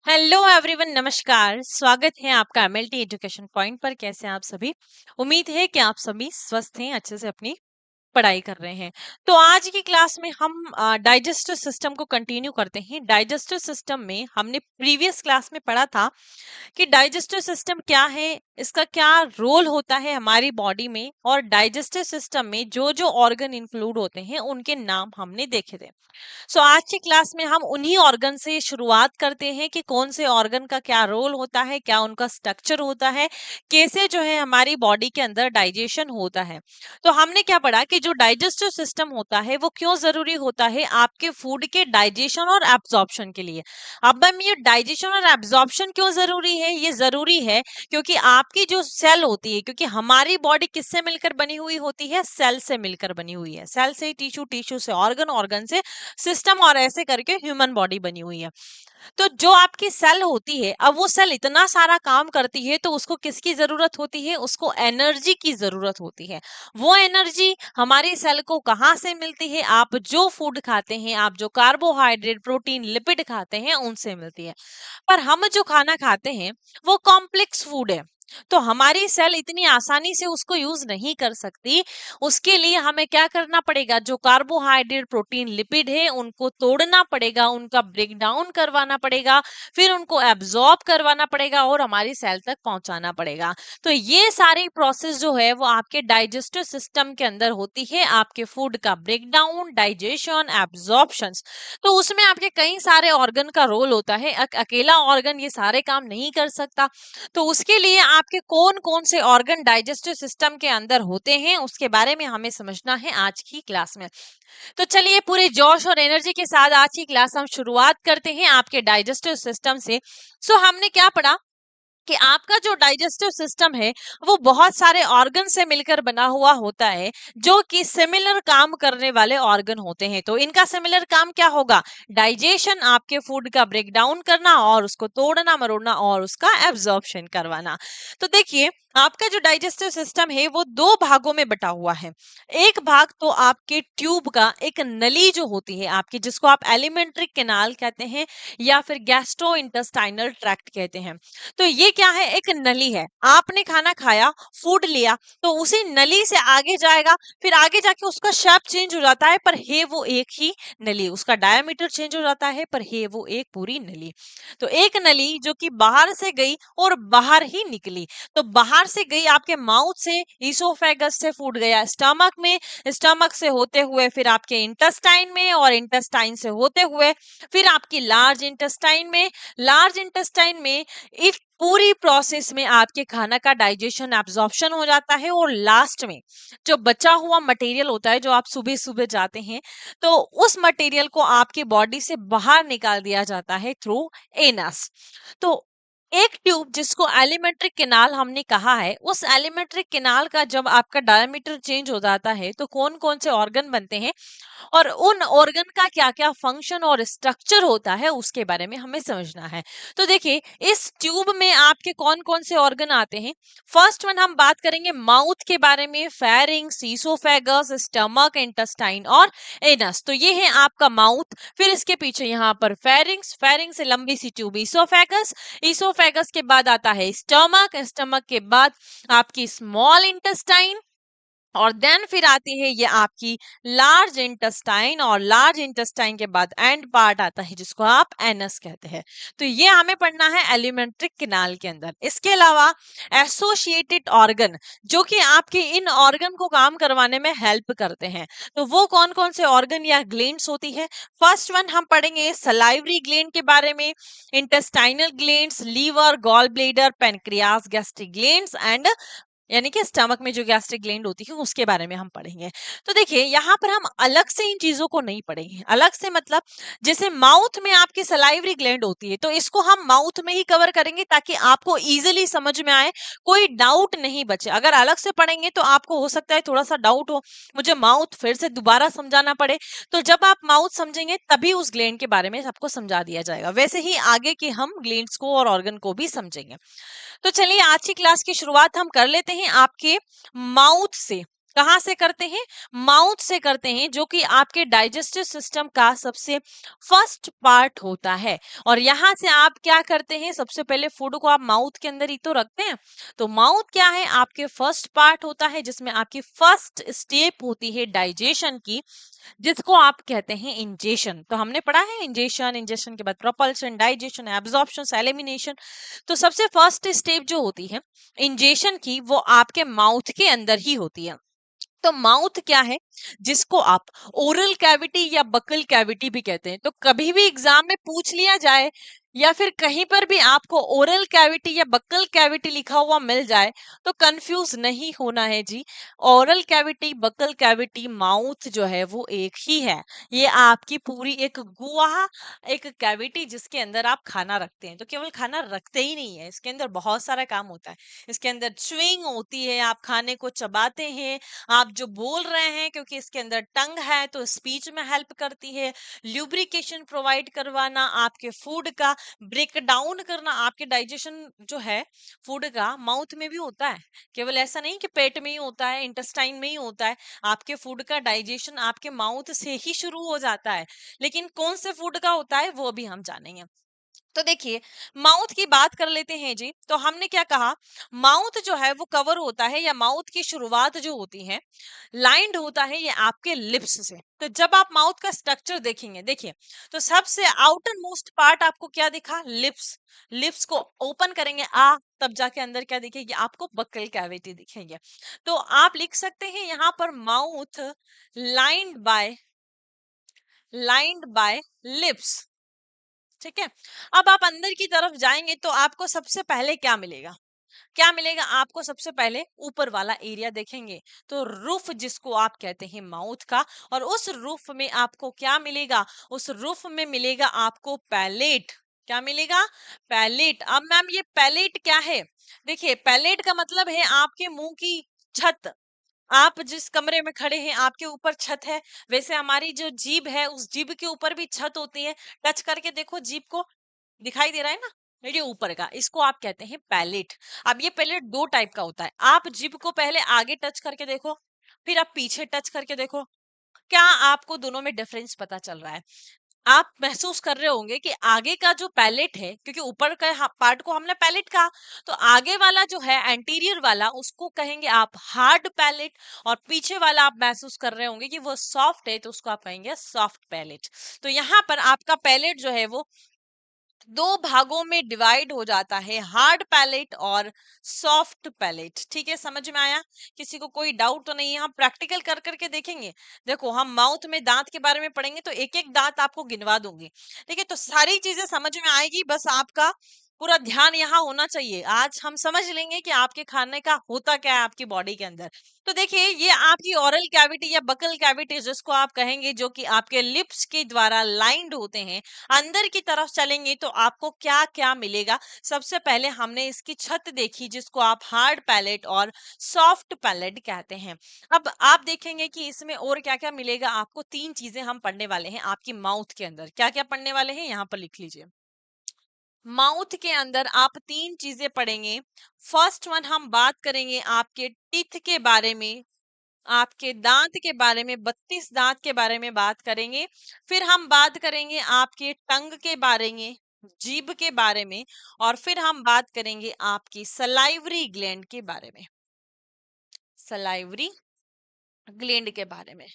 Hello everyone, नमस्कार। स्वागत है आपका एमएलटी एजुकेशन पॉइंट पर। कैसे हैं आप सभी? उम्मीद है कि आप सभी स्वस्थ हैं, अच्छे से अपनी पढ़ाई कर रहे हैं। तो आज की क्लास में हम डाइजेस्टिव सिस्टम को कंटिन्यू करते हैं। डाइजेस्टिव सिस्टम में हमने प्रीवियस क्लास में पढ़ा था कि डाइजेस्टिव सिस्टम क्या है, इसका क्या रोल होता है हमारी बॉडी में, और डाइजेस्टिव सिस्टम में जो जो ऑर्गन इंक्लूड होते हैं उनके नाम हमने देखे थे। सो आज की क्लास में हम उन्हीं ऑर्गन से शुरुआत करते हैं कि कौन से ऑर्गन का क्या रोल होता है, क्या उनका स्ट्रक्चर होता है, कैसे जो है हमारी बॉडी के अंदर डाइजेशन होता है। तो हमने क्या पढ़ा कि जो डाइजेस्टिव सिस्टम होता है वो क्यों जरूरी होता है आपके फूड के डाइजेशन और एब्जॉर्प्शन के लिए। अब हम ये डाइजेशन और एब्जॉर्प्शन क्यों जरूरी है, ये जरूरी है क्योंकि आपकी जो सेल होती है, क्योंकि हमारी बॉडी किससे मिलकर बनी हुई होती है, सेल से मिलकर बनी हुई है। सेल से टिश्यू, टिश्यू से ऑर्गन, ऑर्गन से सिस्टम, और ऐसे करके ह्यूमन बॉडी बनी हुई है। तो जो आपकी सेल होती है, अब वो सेल इतना सारा काम करती है तो उसको किसकी जरूरत होती है, उसको एनर्जी की जरूरत होती है। वो एनर्जी हमारी सेल को कहाँ से मिलती है, आप जो फूड खाते हैं, आप जो कार्बोहाइड्रेट, प्रोटीन, लिपिड खाते हैं उनसे मिलती है। पर हम जो खाना खाते हैं वो कॉम्प्लेक्स फूड है, तो हमारी सेल इतनी आसानी से उसको यूज नहीं कर सकती। उसके लिए हमें क्या करना पड़ेगा, जो कार्बोहाइड्रेट, प्रोटीन, लिपिड है उनको तोड़ना पड़ेगा, उनका ब्रेक डाउन करवाना पड़ेगा, फिर उनको एब्जॉर्ब करवाना पड़ेगा और हमारी सेल तक पहुंचाना पड़ेगा। तो ये सारी प्रोसेस जो है वो आपके डाइजेस्टिव सिस्टम के अंदर होती है, आपके फूड का ब्रेक डाउन, डाइजेशन, एब्जॉर्प्शन। तो उसमें आपके कई सारे ऑर्गन का रोल होता है। अकेला ऑर्गन ये सारे काम नहीं कर सकता। तो उसके लिए आपके कौन कौन से ऑर्गन डाइजेस्टिव सिस्टम के अंदर होते हैं उसके बारे में हमें समझना है आज की क्लास में। तो चलिए पूरे जोश और एनर्जी के साथ आज की क्लास हम शुरुआत करते हैं आपके डाइजेस्टिव सिस्टम से। सो हमने क्या पढ़ा कि आपका जो डाइजेस्टिव सिस्टम है वो बहुत सारे ऑर्गन से मिलकर बना हुआ होता है, जो कि सिमिलर काम करने वाले ऑर्गन होते हैं। तो इनका सिमिलर काम क्या होगा, डाइजेशन, आपके फूड का ब्रेक डाउन करना और उसको तोड़ना मरोड़ना और उसका एब्जॉर्प्शन करवाना। तो देखिए, आपका जो डाइजेस्टिव सिस्टम है वो दो भागों में बटा हुआ है। एक भाग तो आपके ट्यूब का, एक नली जो होती है आपकी, जिसको आप एलिमेंट्री कैनाल कहते हैं या फिर गैस्ट्रो इंटेस्टाइनल ट्रैक्ट कहते हैं। तो ये क्या है, एक नली है। आपने खाना खाया, फूड लिया, तो उसी नली से आगे जाएगा, फिर आगे जाके उसका शेप चेंज हो जाता है, पर है वो एक ही नली। उसका डायमीटर चेंज हो जाता है, पर है वो एक पूरी नली। तो एक नली जो कि बाहर से गई और बाहर ही निकली। तो बाहर से गई आपके माउथ से, ईसोफेगस से फूड गया स्टमक में, स्टमक से होते हुए फिर आपके इंटेस्टाइन में, और इंटेस्टाइन से होते हुए फिर आपकी लार्ज इंटेस्टाइन में। लार्ज इंटेस्टाइन में इस पूरी प्रोसेस में आपके खाना का डाइजेशन, एब्जॉर्प्शन हो जाता है, और लास्ट में जो बचा हुआ मटेरियल होता है, जो आप सुबह सुबह जाते हैं, तो उस मटेरियल को आपकी बॉडी से बाहर निकाल दिया जाता है थ्रू एनस। तो एक ट्यूब जिसको एलिमेंट्री कैनाल हमने कहा है, उस एलिमेंट्री कैनाल का जब आपका डायमीटर चेंज हो जाता है तो कौन कौन से ऑर्गन बनते हैं और उन ऑर्गन का क्या क्या फंक्शन और स्ट्रक्चर होता है उसके बारे में हमें समझना है। तो देखिए, इस ट्यूब में आपके कौन कौन से ऑर्गन आते हैं। फर्स्ट वन हम बात करेंगे माउथ के बारे में, फेरिंग्स, ईसोफेगस, स्टमक, इंटेस्टाइन और एनस। तो ये है आपका माउथ। फिर इसके पीछे यहाँ पर फेरिंग्स, फेरिंग्स से लंबी सी ट्यूब ईसोफेगस, ईसोफेगस के बाद आता है स्टमक, स्टमक के बाद आपकी स्मॉल इंटेस्टाइन, और देन फिर आती है ये आपकी लार्ज इंटेस्टाइन, और लार्ज इंटेस्टाइन के बाद एंड पार्ट आता है जिसको आप एनस कहते हैं। तो ये हमें पढ़ना है एलिमेंट्री कैनाल के अंदर। इसके अलावा एसोसिएटेड ऑर्गन, जो कि आपके इन ऑर्गन को काम करवाने में हेल्प करते हैं, तो वो कौन कौन से ऑर्गन या ग्लैंड्स होती है। फर्स्ट वन हम पढ़ेंगे सलाइवरी ग्लैंड के बारे में, intestinal glands, liver, gall bladder, pancreas, gastric glands and यानी कि स्टमक में जो गैस्ट्रिक ग्लैंड होती है उसके बारे में हम पढ़ेंगे। तो देखिए, यहाँ पर हम अलग से इन चीजों को नहीं पढ़ेंगे। अलग से मतलब जैसे माउथ में आपकी सलाइवरी ग्लैंड होती है, तो इसको हम माउथ में ही कवर करेंगे ताकि आपको इजीली समझ में आए, कोई डाउट नहीं बचे। अगर अलग से पढ़ेंगे तो आपको हो सकता है थोड़ा सा डाउट हो, मुझे माउथ फिर से दोबारा समझाना पड़े। तो जब आप माउथ समझेंगे तभी उस ग्लैंड के बारे में सबको समझा दिया जाएगा। वैसे ही आगे के हम ग्लैंड्स को और ऑर्गन को भी समझेंगे। तो चलिए आज की क्लास की शुरुआत हम कर लेते हैं आपके माउथ से। कहाँ से करते हैं? माउथ से करते हैं, जो कि आपके डाइजेस्टिव सिस्टम का सबसे फर्स्ट पार्ट होता है। और यहाँ से आप क्या करते हैं? सबसे पहले फूड को आप माउथ के अंदर ही तो रखते हैं। तो माउथ क्या है? आपके फर्स्ट पार्ट होता है, जिसमें आपकी फर्स्ट स्टेप होती है डाइजेशन की, जिसको आप कहते हैं इंजेशन। तो हमने पढ़ा है इंजेशन, इंजेशन के बाद प्रोपल्शन, डाइजेशन, एब्जॉर्प्शन, एलिमिनेशन। तो सबसे फर्स्ट स्टेप जो होती है इंजेशन की, वो आपके माउथ के अंदर ही होती है। तो माउथ क्या है? जिसको आप ओरल कैविटी या बकल कैविटी भी कहते हैं। तो कभी भी एग्जाम में पूछ लिया जाए या फिर कहीं पर भी आपको ओरल कैविटी या बकल कैविटी लिखा हुआ मिल जाए, तो कंफ्यूज नहीं होना है जी। Oral cavity, buccal cavity, mouth जो है वो एक ही है। ये आपकी पूरी एक गुहा, एक कैविटी जिसके अंदर आप खाना रखते हैं। तो केवल खाना रखते ही नहीं है, इसके अंदर बहुत सारा काम होता है। इसके अंदर च्युइंग होती है, आप खाने को चबाते हैं, आप जो बोल रहे हैं, क्योंकि इसके अंदर टंग है तो स्पीच में हेल्प करती है। ल्यूब्रिकेशन प्रोवाइड करवाना, आपके फूड का ब्रेक डाउन करना, आपके डाइजेशन जो है फूड का माउथ में भी होता है। केवल ऐसा नहीं कि पेट में ही होता है, इंटेस्टाइन में ही होता है। आपके फूड का डाइजेशन आपके माउथ से ही शुरू हो जाता है। लेकिन कौन से फूड का होता है वो भी हम जानेंगे। तो देखिए, माउथ की बात कर लेते हैं जी। तो हमने क्या कहा? माउथ जो है वो कवर होता है, या माउथ की शुरुआत जो होती है लाइंड होता है ये आपके लिप्स से। तो जब आप माउथ का स्ट्रक्चर देखेंगे, देखिए, तो सबसे आउटर मोस्ट पार्ट आपको क्या दिखा? लिप्स। लिप्स को ओपन करेंगे तब जाके अंदर क्या दिखेगी? आपको बक्कल कैविटी दिखेंगे। तो आप लिख सकते हैं यहाँ पर माउथ लाइंड बाय लिप्स। ठीक है। अब आप अंदर की तरफ जाएंगे तो आपको सबसे पहले क्या मिलेगा? क्या मिलेगा आपको? सबसे पहले ऊपर वाला एरिया देखेंगे, तो रूफ जिसको आप कहते हैं माउथ का। और उस रूफ में आपको क्या मिलेगा? उस रूफ में मिलेगा आपको पैलेट। क्या मिलेगा? पैलेट। अब मैम ये पैलेट क्या है? देखिए, पैलेट का मतलब है आपके मुंह की छत। आप जिस कमरे में खड़े हैं आपके ऊपर छत है, वैसे हमारी जो जीभ है उस जीभ के ऊपर भी छत होती है। टच करके देखो जीभ को, दिखाई दे रहा है ना, ये ऊपर का, इसको आप कहते हैं पैलेट। अब ये पैलेट दो टाइप का होता है। आप जीभ को पहले आगे टच करके देखो, फिर आप पीछे टच करके देखो। क्या आपको दोनों में डिफरेंस पता चल रहा है? आप महसूस कर रहे होंगे कि आगे का जो पैलेट है, क्योंकि ऊपर का पार्ट को हमने पैलेट कहा, तो आगे वाला जो है एंटीरियर वाला उसको कहेंगे आप हार्ड पैलेट। और पीछे वाला आप महसूस कर रहे होंगे कि वो सॉफ्ट है, तो उसको आप कहेंगे सॉफ्ट पैलेट। तो यहाँ पर आपका पैलेट जो है वो दो भागों में डिवाइड हो जाता है, हार्ड पैलेट और सॉफ्ट पैलेट। ठीक है, समझ में आया? किसी को कोई डाउट तो नहीं है? हम प्रैक्टिकल कर करके देखेंगे। देखो, हम माउथ में दांत के बारे में पढ़ेंगे तो एक एक दांत आपको गिनवा दूंगी। ठीक है, तो सारी चीजें समझ में आएगी, बस आपका पूरा ध्यान यहाँ होना चाहिए। आज हम समझ लेंगे कि आपके खाने का होता क्या है आपकी बॉडी के अंदर। तो देखिए, ये आपकी ओरल कैविटी या बकल कैविटी जिसको आप कहेंगे, जो कि आपके लिप्स के द्वारा लाइंड होते हैं। अंदर की तरफ चलेंगे तो आपको क्या क्या मिलेगा? सबसे पहले हमने इसकी छत देखी, जिसको आप हार्ड पैलेट और सॉफ्ट पैलेट कहते हैं। अब आप देखेंगे कि इसमें और क्या क्या मिलेगा आपको। तीन चीजें हम पढ़ने वाले हैं आपकी माउथ के अंदर। क्या क्या पढ़ने वाले हैं यहाँ पर लिख लीजिए। माउथ के अंदर आप तीन चीजें पढ़ेंगे। फर्स्ट वन, हम बात करेंगे आपके टीथ के बारे में, आपके दांत के बारे में, 32 दांत के बारे में बात करेंगे। फिर हम बात करेंगे आपके टंग के बारे में, जीभ के बारे में। और फिर हम बात करेंगे आपकी सलाइवरी ग्लैंड के बारे में, सलाइवरी ग्लैंड के बारे में।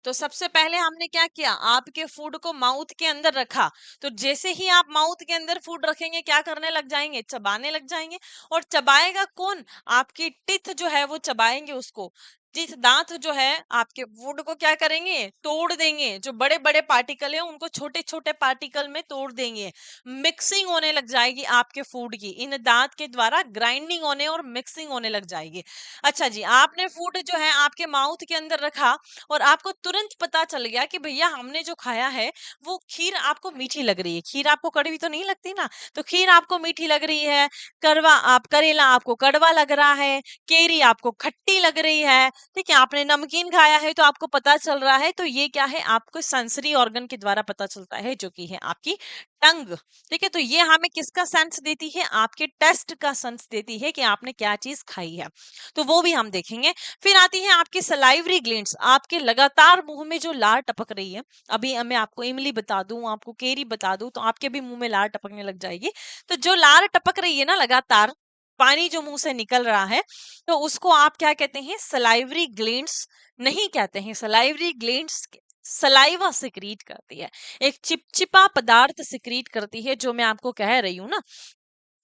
तो सबसे पहले हमने क्या किया? आपके फूड को माउथ के अंदर रखा। तो जैसे ही आप माउथ के अंदर फूड रखेंगे, क्या करने लग जाएंगे? चबाने लग जाएंगे। और चबाएगा कौन? आपकी टीथ जो है वो चबाएंगे उसको। टीथ, दांत जो है आपके फूड को क्या करेंगे? तोड़ देंगे। जो बड़े बड़े पार्टिकल है उनको छोटे छोटे पार्टिकल में तोड़ देंगे। मिक्सिंग होने लग जाएगी आपके फूड की, इन दांत के द्वारा ग्राइंडिंग होने और मिक्सिंग होने लग जाएगी। अच्छा जी, आपने फूड जो है आपके माउथ के अंदर रखा, और आपको तुरंत पता चल गया कि भैया हमने जो खाया है वो खीर आपको मीठी लग रही है। खीर आपको कड़वी तो नहीं लगती ना? तो खीर आपको मीठी लग रही है, करेला आपको कड़वा लग रहा है, केरी आपको खट्टी लग रही है, ठीक है, आपने नमकीन खाया है तो आपको पता चल रहा है, तो ये क्या है, आपको सेंसरी ऑर्गन के द्वारा पता चलता है, जो कि है आपकी टंग। ठीक है, तो ये हमें किसका सेंस देती है, आपके टेस्ट का सेंस देती है कि आपने क्या चीज खाई है, तो वो भी हम देखेंगे। फिर आती है आपकी सलाइवरी ग्लैंड्स, आपके लगातार मुंह में जो लार टपक रही है। अभी मैं आपको इमली बता दूं, आपको केरी बता दूं, तो आपके भी मुंह में लार टपकने लग जाएगी। तो जो लार टपक रही है ना लगातार, पानी जो मुंह से निकल रहा है, तो उसको आप क्या कहते हैं, सलाइवरी ग्लैंड्स नहीं कहते हैं। सलाइवरी ग्लैंड्स सलाइवा सिक्रीट करती है, एक चिपचिपा पदार्थ सिक्रीट करती है, जो मैं आपको कह रही हूँ ना,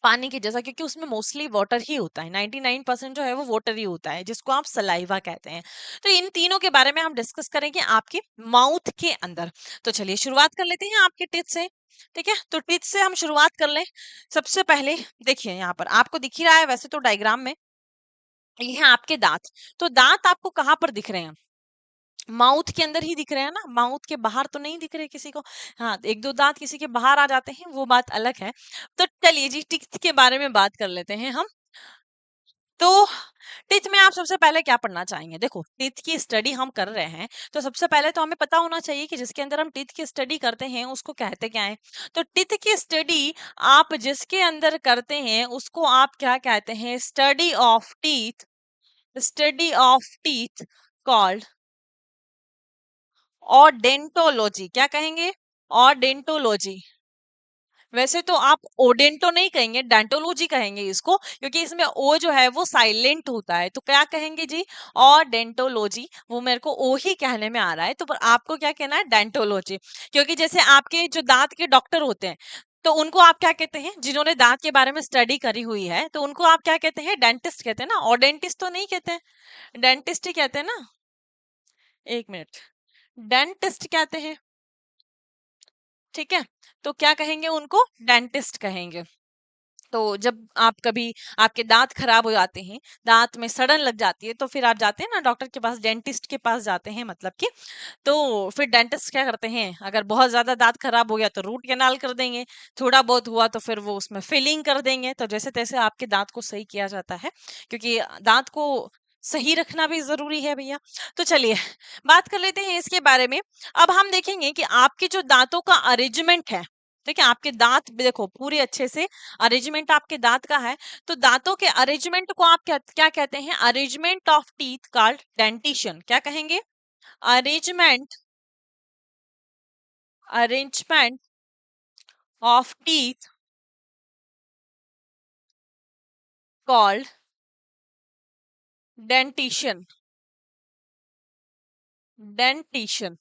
पानी की जैसा, क्योंकि उसमें मोस्टली वाटर ही होता है, 99% जो है वो वाटर ही होता है, जिसको आप सलाइवा कहते हैं। तो इन तीनों के बारे में हम डिस्कस करेंगे आपके माउथ के अंदर। तो चलिए शुरुआत कर लेते हैं आपके टिथ से। ठीक है, तो टिथ से हम शुरुआत कर लें। सबसे पहले देखिए, यहाँ पर आपको दिख ही रहा है वैसे तो डायग्राम में, ये है आपके दांत। तो दांत आपको कहाँ पर दिख रहे हैं, माउथ के अंदर ही दिख रहे हैं ना, माउथ के बाहर तो नहीं दिख रहे किसी को। हाँ, एक दो दांत किसी के बाहर आ जाते हैं, वो बात अलग है। तो चलिए जी, टीथ के बारे में बात कर लेते हैं हम। तो टीथ में आप सबसे पहले क्या पढ़ना चाहेंगे, देखो टीथ की स्टडी हम कर रहे हैं, तो सबसे पहले तो हमें पता होना चाहिए कि जिसके अंदर हम टीथ की स्टडी करते हैं उसको कहते क्या है। तो टीथ की स्टडी आप जिसके अंदर करते हैं उसको आप क्या कहते हैं, study of teeth, study of teeth called और डेंटोलॉजी। क्या कहेंगे, और डेंटोलॉजी। वैसे तो आप ओडेंटो नहीं कहेंगे, डेंटोलॉजी कहेंगे इसको, क्योंकि इसमें ओ जो है वो साइलेंट होता है। तो क्या कहेंगे जी, और डेंटोलॉजी। वो मेरे को ओ ही कहने में आ रहा है, तो पर आपको क्या कहना है, डेंटोलॉजी। क्योंकि जैसे आपके जो दांत के डॉक्टर होते हैं, तो उनको आप क्या कहते हैं, जिन्होंने दांत के बारे में स्टडी करी हुई है, तो उनको आप क्या कहते हैं, डेंटिस्ट कहते हैं ना, और डेंटिस्ट तो नहीं कहते हैं, डेंटिस्ट ही कहते हैं ना। एक मिनट, डेंटिस्ट कहते हैं। ठीक है, तो क्या कहेंगे उनको, डेंटिस्ट कहेंगे। तो जब आप कभी, आपके दांत खराब हो जाते हैं, दांत में सड़न लग जाती है, तो फिर आप जाते हैं ना डॉक्टर के पास, डेंटिस्ट के पास जाते हैं मतलब कि। तो फिर डेंटिस्ट क्या करते हैं, अगर बहुत ज्यादा दांत खराब हो गया तो रूट कैनाल कर देंगे, थोड़ा बहुत हुआ तो फिर वो उसमें फिलिंग कर देंगे, तो जैसे तैसे आपके दांत को सही किया जाता है, क्योंकि दांत को सही रखना भी जरूरी है भैया। तो चलिए बात कर लेते हैं इसके बारे में। अब हम देखेंगे कि आपके जो दांतों का अरेंजमेंट है, ठीक है, आपके दांत देखो पूरे अच्छे से अरेंजमेंट आपके दांत का है। तो दांतों के अरेंजमेंट को आप क्या क्या कहते हैं, arrangement of teeth called dentition. क्या कहेंगे, arrangement, arrangement of teeth called dentition, dentition.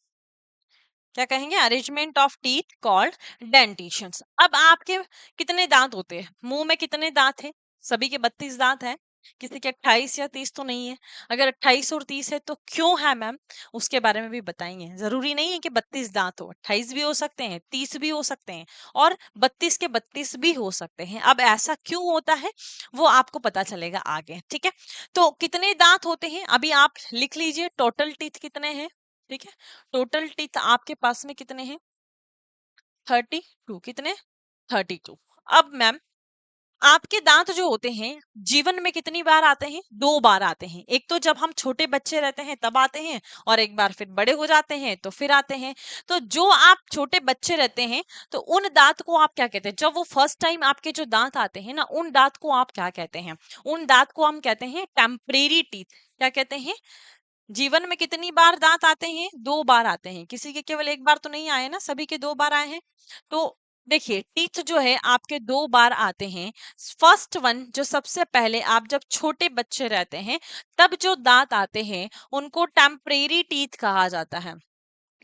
क्या कहेंगे, अरेंजमेंट ऑफ टीथ कॉल्ड डेंटिशंस। अब आपके कितने दांत होते हैं, मुंह में कितने दांत हैं, सभी के 32 दांत हैं, किसी के 28 या 30 तो नहीं है। अगर 28 और 30 है तो क्यों है मैम, उसके बारे में भी बताएंगे। जरूरी नहीं है कि 32 दांत हो, 28 भी हो सकते हैं, 30 भी हो सकते हैं, और 32 के 32 भी हो सकते हैं। अब ऐसा क्यों होता है वो आपको पता चलेगा आगे। ठीक है, तो कितने दांत होते हैं अभी आप लिख लीजिए, टोटल टीथ कितने हैं। ठीक है, टोटल टीथ आपके पास में कितने हैं, 32। कितने, 32। अब मैम आपके दांत जो होते हैं जीवन में कितनी बार आते हैं, 2 बार आते हैं। एक तो जब हम छोटे बच्चे रहते हैं तब आते हैं, और एक बार फिर बड़े हो जाते हैं तो फिर आते हैं। तो जो आप छोटे बच्चे रहते हैं, तो उन दांत को आप क्या कहते हैं, जब वो फर्स्ट टाइम आपके जो दांत आते हैं ना, उन दांत को आप क्या कहते हैं, उन दांत को हम कहते हैं टेम्परेरी टीथ। क्या कहते हैं, जीवन में कितनी बार दांत आते हैं, 2 बार आते हैं। किसी के केवल एक बार तो नहीं आए ना, सभी के 2 बार आए हैं। तो देखिए टीथ जो है आपके 2 बार आते हैं। फर्स्ट वन, जो सबसे पहले आप जब छोटे बच्चे रहते हैं तब जो दांत आते हैं उनको टेम्परेरी टीथ कहा जाता है।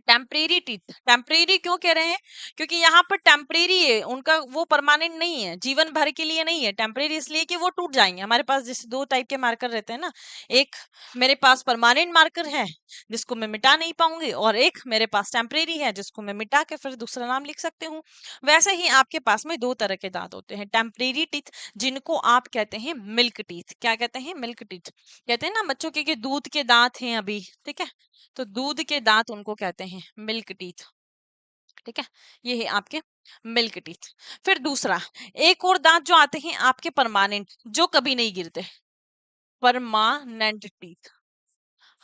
टेम्परेरी टीथ, टेम्परेरी क्यों कह रहे हैं, क्योंकि यहाँ पर टेम्परेरी है, उनका वो परमानेंट नहीं है, जीवन भर के लिए नहीं है। टेम्परेरी इसलिए कि वो टूट जाएंगे। हमारे पास जैसे 2 टाइप के मार्कर रहते हैं ना, एक मेरे पास परमानेंट मार्कर है जिसको मैं मिटा नहीं पाऊंगी, और एक मेरे पास टेम्परेरी है जिसको मैं मिटा के फिर दूसरा नाम लिख सकती हूँ। वैसे ही आपके पास में 2 तरह के दांत होते हैं, टेम्परेरी टीथ, जिनको आप कहते हैं मिल्क टीथ। क्या कहते हैं, मिल्क टीथ। कहते हैं ना बच्चों के कि दूध के दांत हैं अभी, ठीक है, तो दूध के दांत उनको कहते हैं मिल्क टीथ। ठीक है, ये है आपके मिल्क टीथ। फिर दूसरा, एक और दांत जो आते हैं आपके परमानेंट, जो कभी नहीं गिरते, परमानेंट टीथ।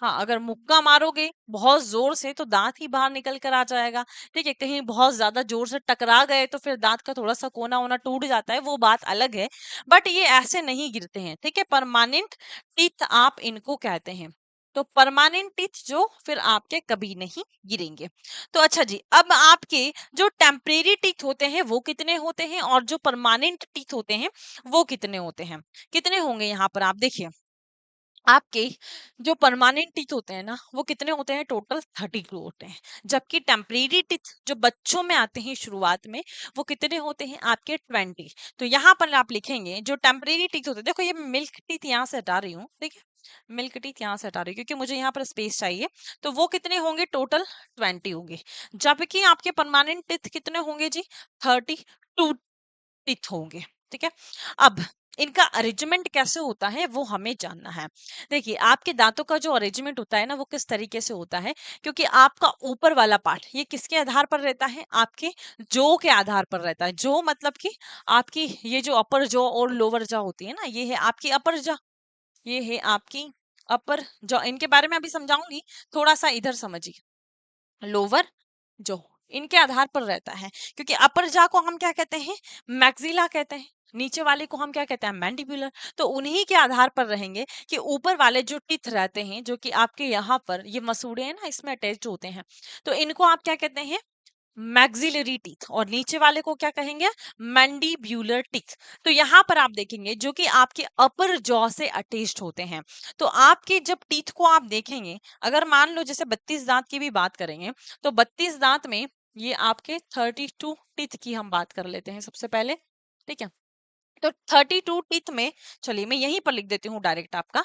हाँ, अगर मुक्का मारोगे बहुत जोर से तो दांत ही बाहर निकल कर आ जाएगा। ठीक है, कहीं बहुत ज्यादा जोर से टकरा गए तो फिर दांत का थोड़ा सा कोना वोना टूट जाता है, वो बात अलग है। बट ये ऐसे नहीं गिरते हैं। ठीक है, परमानेंट टीथ आप इनको कहते हैं। तो परमानेंट टीथ जो फिर आपके कभी नहीं गिरेंगे। तो अच्छा जी, अब आपके जो टेम्परेरी टीथ होते हैं वो कितने होते हैं, और जो परमानेंट टीथ होते हैं वो कितने होते हैं? कितने होंगे यहाँ पर आप देखिए। आपके जो परमानेंट टीथ होते हैं ना वो कितने होते हैं? टोटल 32 होते हैं। जबकि टेम्परेरी टीथ जो बच्चों में आते हैं शुरुआत में, वो कितने होते हैं? आपके 20। तो यहाँ पर आप लिखेंगे जो टेम्परेरी टीथ होते हैं, देखो ये मिल्क टीथ यहाँ से हटा रही हूँ, ठीक है, मिल्क टीथ यहाँ से हटा रही हूँ क्योंकि मुझे यहाँ पर स्पेस चाहिए। तो वो कितने होंगे? टोटल 20 होंगे। जबकि आपके परमानेंट टीथ कितने होंगे जी? 32 टिथ होंगे। ठीक है, अब इनका अरेंजमेंट कैसे होता है वो हमें जानना है। देखिए, आपके दांतों का जो अरेंजमेंट होता है ना वो किस तरीके से होता है, क्योंकि आपका ऊपर वाला पार्ट ये किसके आधार पर रहता है? आपके जो के आधार पर रहता है। जो मतलब कि आपकी ये जो अपर जॉ और लोअर जॉ होती है ना, ये है आपकी अपर जॉ, ये है आपकी अपर जॉ। इनके बारे में अभी समझाऊंगी, थोड़ा सा इधर समझिए। लोअर जो इनके आधार पर रहता है, क्योंकि अपर जा को हम क्या कहते हैं? मैक्सिला कहते हैं। नीचे वाले को हम क्या कहते हैं? मैंडिबुलर। तो उन्हीं के आधार पर रहेंगे कि ऊपर वाले जो टीथ रहते हैं, जो कि आपके यहाँ पर ये मसूड़े हैं ना, इसमें अटैच होते हैं, तो इनको आप क्या कहते हैं? Maxillary teeth. और नीचे वाले को क्या कहेंगे? Mandibular teeth. तो यहाँ पर आप देखेंगे जो कि आपके अपर जॉ से अटैच्ड होते हैं। तो आपके जब टीथ को आप देखेंगे, अगर मान लो जैसे 32 दांत की भी बात करेंगे, तो 32 दांत में ये आपके 32 टीथ की हम बात कर लेते हैं सबसे पहले। ठीक है, तो 32 टीथ में, चलिए मैं यहीं पर लिख देती हूँ डायरेक्ट आपका।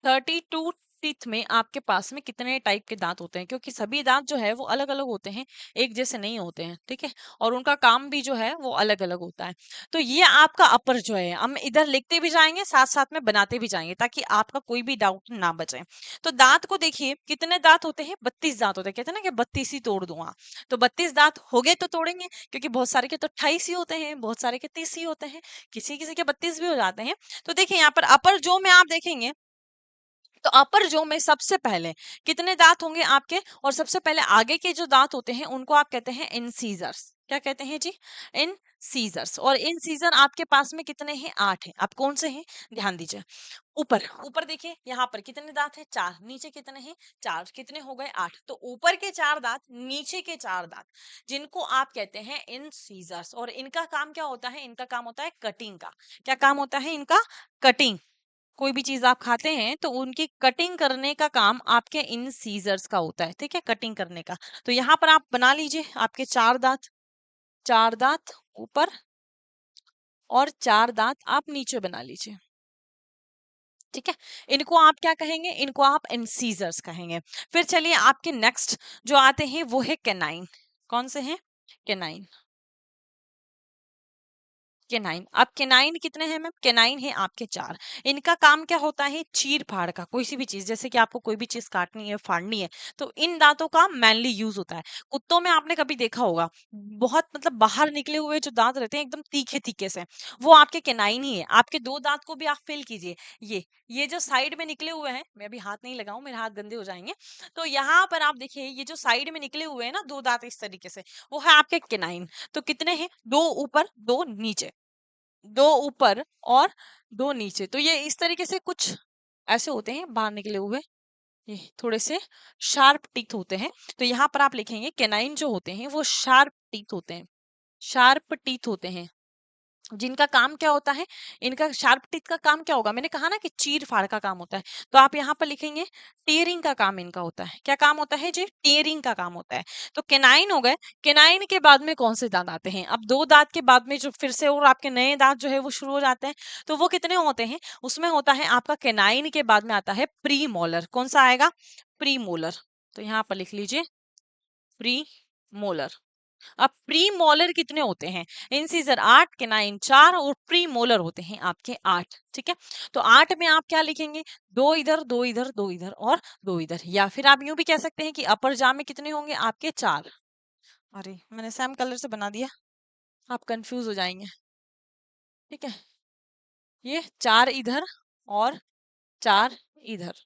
32 टीथ में आपके पास में कितने टाइप के दांत होते हैं, क्योंकि सभी दांत जो है वो अलग अलग होते हैं, एक जैसे नहीं होते हैं। ठीक है, और उनका काम भी जो है वो अलग अलग होता है। तो ये आपका अपर जो है, हम इधर लिखते भी जाएंगे साथ साथ में बनाते भी जाएंगे ताकि आपका कोई भी डाउट ना बचे। तो दांत को देखिए, कितने दांत होते हैं? 32 दांत होते हैं। कहते हैं ना कि 32 ही तोड़ दूंगा। तो 32 दांत हो गए तो तोड़ेंगे, क्योंकि बहुत सारे के तो 28 ही होते हैं, बहुत सारे के 30 ही होते हैं, किसी किसी के 32 भी हो जाते हैं। तो देखिए यहाँ पर अपर जो में आप देखेंगे, तो अपर जो में सबसे पहले कितने दांत होंगे आपके? और सबसे पहले आगे के जो दांत होते हैं उनको आप कहते हैं इंसीजर्स। क्या कहते हैं जी? इन सीजर्स। और इन सीजर आपके पास में कितने हैं? 8 हैं। अब कौन से हैं? ध्यान दीजिए। ऊपर ऊपर देखिए, यहाँ पर कितने दांत हैं? 4। नीचे कितने हैं? 4। कितने हो गए? 8। तो ऊपर के 4 दांत, नीचे के 4 दांत, जिनको आप कहते हैं इन सीजर्स। और इनका काम क्या होता है? इनका काम होता है कटिंग का। क्या काम होता है इनका? कटिंग। कोई भी चीज आप खाते हैं तो उनकी कटिंग करने का काम आपके इन सीजर्स का होता है। ठीक है, कटिंग करने का। तो यहाँ पर आप बना लीजिए आपके 4 दांत, 4 दांत ऊपर और 4 दांत आप नीचे बना लीजिए। ठीक है, इनको आप क्या कहेंगे? इनको आप इंसीजर्स कहेंगे। फिर चलिए आपके नेक्स्ट जो आते हैं वो है कैनाइन। कौन से हैं? कैनाइन। केनाइन। अब केनाइन कितने हैं मैम? केनाइन है आपके 4। इनका काम क्या होता है? चीर फाड़ का। कोई सी भी चीज, जैसे कि आपको कोई भी चीज काटनी है, फाड़नी है, तो इन दांतों का मेनली यूज होता है। कुत्तों में आपने कभी देखा होगा, बहुत मतलब बाहर निकले हुए जो दांत रहते हैं एकदम तीखे तीखे से, वो आपके केनाइन ही है। आपके 2 दांत को भी आप फिल कीजिए। ये जो साइड में निकले हुए हैं, मैं अभी हाथ नहीं लगाऊं, मेरे हाथ गंदे हो जाएंगे। तो यहाँ पर आप देखिए, ये जो साइड में निकले हुए हैं ना 2 दांत इस तरीके से, वो है आपके केनाइन। तो कितने हैं? 2 ऊपर 2 नीचे, 2 ऊपर और 2 नीचे। तो ये इस तरीके से कुछ ऐसे होते हैं बाहर निकले हुए, ये थोड़े से शार्प टीथ होते हैं। तो यहाँ पर आप लिखेंगे कैनाइन जो होते हैं वो शार्प टीथ होते हैं, शार्प टीथ होते हैं। जिनका काम क्या होता है? इनका शार्प टीथ का काम क्या होगा? मैंने कहा ना कि चीर फाड़ का काम होता है। तो आप यहाँ पर लिखेंगे टीयरिंग का काम इनका होता है। क्या काम होता है जी? टीयरिंग का काम होता है। तो केनाइन हो गए। केनाइन के बाद में कौन से दांत आते हैं? अब 2 दांत के बाद में जो फिर से और आपके नए दांत जो है वो शुरू हो जाते हैं। तो वो कितने होते हैं? उसमें होता है आपका केनाइन के बाद में आता है प्री मोलर। कौन सा आएगा? Pre molar. तो यहाँ पर लिख लीजिए प्री मोलर। अब प्री मोलर कितने होते हैं? इंसीजर 8, केनाइन 4 और प्री मोलर होते हैं आपके 8। ठीक है, तो 8 में आप क्या लिखेंगे? 2 इधर 2 इधर 2 इधर और 2 इधर। या फिर आप यूं भी कह सकते हैं कि अपर जा में कितने होंगे आपके? 4। अरे मैंने सेम कलर से बना दिया, आप कंफ्यूज हो जाएंगे। ठीक है, ये 4 इधर और 4 इधर।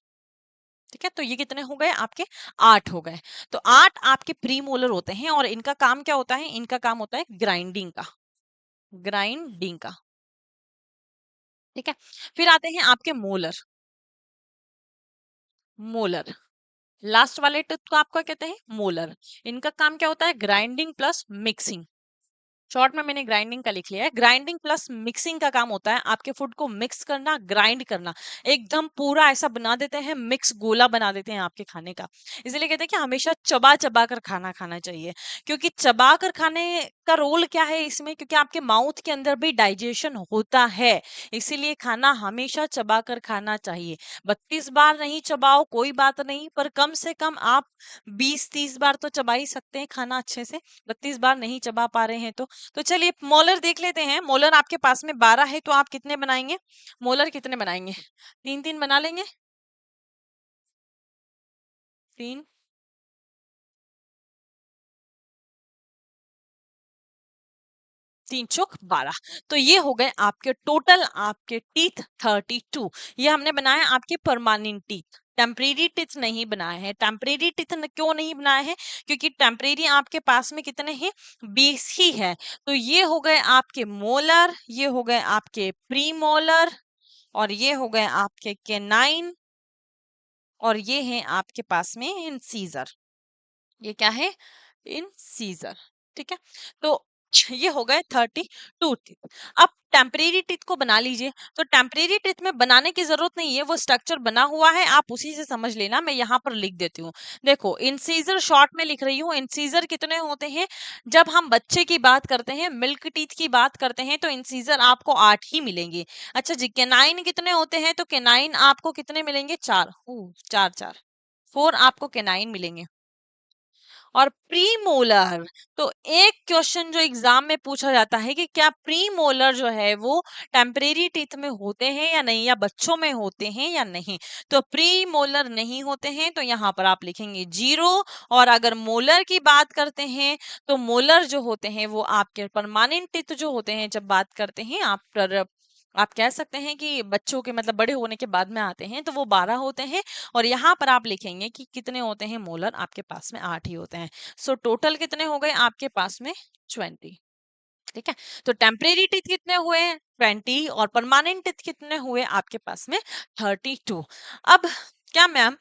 ठीक है, तो ये कितने हो गए आपके? 8 हो गए। तो 8 आपके प्री मोलर होते हैं और इनका काम क्या होता है? इनका काम होता है ग्राइंडिंग का, ग्राइंडिंग का। ठीक है, फिर आते हैं आपके मोलर। मोलर लास्ट वाले टिप को आपका कहते हैं मोलर। इनका काम क्या होता है? Grinding plus mixing. शॉर्ट में मैंने ग्राइंडिंग का लिख लिया है। ग्राइंडिंग प्लस मिक्सिंग का काम होता है आपके फूड को मिक्स करना, ग्राइंड करना, एकदम पूरा ऐसा बना देते हैं, मिक्स गोला बना देते हैं आपके खाने का। इसलिए कहते हैं कि हमेशा चबा चबा कर खाना खाना चाहिए, क्योंकि चबा कर खाने का रोल क्या है इसमें, क्योंकि आपके माउथ के अंदर भी डाइजेशन होता है, इसीलिए खाना हमेशा चबा कर खाना चाहिए। 32 बार नहीं चबाओ कोई बात नहीं, पर कम से कम आप 20-30 बार तो चबा ही सकते हैं खाना अच्छे से। 32 बार नहीं चबा पा रहे हैं तो चलिए मोलर देख लेते हैं। मोलर आपके पास में 12 है, तो आप कितने बनाएंगे? मोलर कितने बनाएंगे? 3-3 बना लेंगे। 3 3 चौक 12। तो ये हो गए आपके टोटल आपके टीथ 32। ये हमने बनाए आपके परमानेंट टीथ, टेम्परेरी टीथ नहीं बनाए हैं। टेम्परेरी टीथ क्यों नहीं बनाए हैं? क्योंकि टेम्परेरी आपके पास में कितने हैं? 20 ही है। तो ये हो गए आपके मोलर, ये हो गए आपके प्री मोलर, और ये हो गए आपके केनाइन, और ये हैं आपके पास में इंसीजर। ये क्या है? इंसीजर। ठीक है, तो ये हो गए 32 टीथ। अब टेम्परेरी टीथ को बना लीजिए। तो टेम्परेरी टीथ में बनाने की जरूरत नहीं है, वो स्ट्रक्चर बना हुआ है, आप उसी से समझ लेना। मैं यहाँ पर लिख देती हूँ। देखो इंसीजर शॉर्ट में लिख रही हूँ। इंसीजर कितने होते हैं? जब हम बच्चे की बात करते हैं, मिल्क टीथ की बात करते हैं, तो इंसीजर आपको 8 ही मिलेंगे। अच्छा जी, केनाइन कितने होते हैं? तो केनाइन आपको कितने मिलेंगे? 4। 4 4 आपको केनाइन मिलेंगे। और प्री मोलर, तो एक क्वेश्चन जो एग्जाम में पूछा जाता है कि क्या प्री मोलर जो है वो टेम्परेरी टीथ में होते हैं या नहीं, या बच्चों में होते हैं या नहीं। तो प्री मोलर नहीं होते हैं, तो यहाँ पर आप लिखेंगे 0। और अगर मोलर की बात करते हैं, तो मोलर जो होते हैं वो आपके परमानेंट टीथ जो होते हैं, जब बात करते हैं आप कह सकते हैं कि बच्चों के मतलब बड़े होने के बाद में आते हैं, तो वो 12 होते हैं। और यहाँ पर आप लिखेंगे कि कितने होते हैं मोलर, आपके पास में 8 ही होते हैं। सो टोटल कितने हो गए आपके पास में? 20। ठीक है, तो टेम्परेरी टीथ कितने हुए? 20। और परमानेंट टीथ कितने हुए आपके पास में? 32। अब क्या मैम,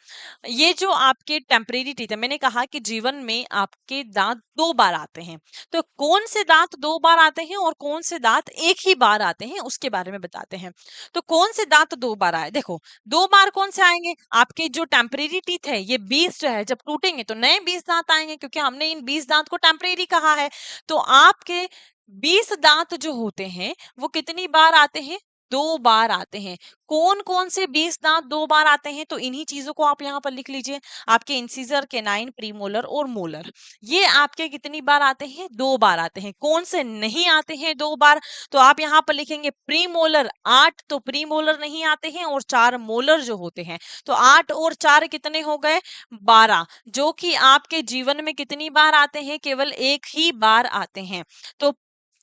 ये जो आपके टेम्परेरी टीथ है, मैंने कहा कि जीवन में आपके दांत 2 बार आते हैं। तो कौन से दांत 2 बार आते हैं और कौन से दांत एक ही बार आते हैं, उसके बारे में बताते हैं। तो कौन से दांत 2 बार आए? देखो 2 बार कौन से आएंगे? आपके जो टेम्परेरी टीथ है, ये 20 जो है, जब टूटेंगे तो नए 20 दांत आएंगे, क्योंकि हमने इन 20 दांत को टेम्परेरी कहा है। तो आपके 20 दांत जो होते हैं वो कितनी बार आते हैं? 2 बार आते हैं। कौन कौन से 20 दांत 2 बार आते हैं? तो इन्हीं चीजों को आप यहाँ पर लिख लीजिए। आपके इंसिजर, केनाइन, प्रीमोलर और मोलर, ये आपके कितनी बार आते हैं? 2 बार आते हैं। कौन से नहीं आते हैं 2 बार? तो आप यहाँ पर लिखेंगे प्रीमोलर 8, तो प्रीमोलर नहीं आते हैं, और 4 मोलर जो होते हैं। तो 8 और 4 कितने हो गए? 12, जो कि आपके जीवन में कितनी बार आते हैं? केवल एक ही बार आते हैं। तो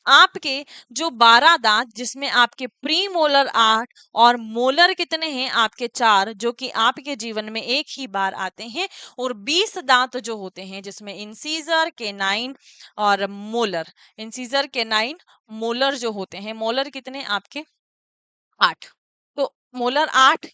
आपके जो 12 दांत, जिसमें आपके प्री मोलर 8 और मोलर कितने हैं? आपके 4, जो कि आपके जीवन में एक ही बार आते हैं। और 20 दांत जो होते हैं, जिसमें इंसीजर, केनाइन और मोलर, इंसीजर, केनाइन, मोलर जो होते हैं, मोलर कितने आपके? 8। तो मोलर 8,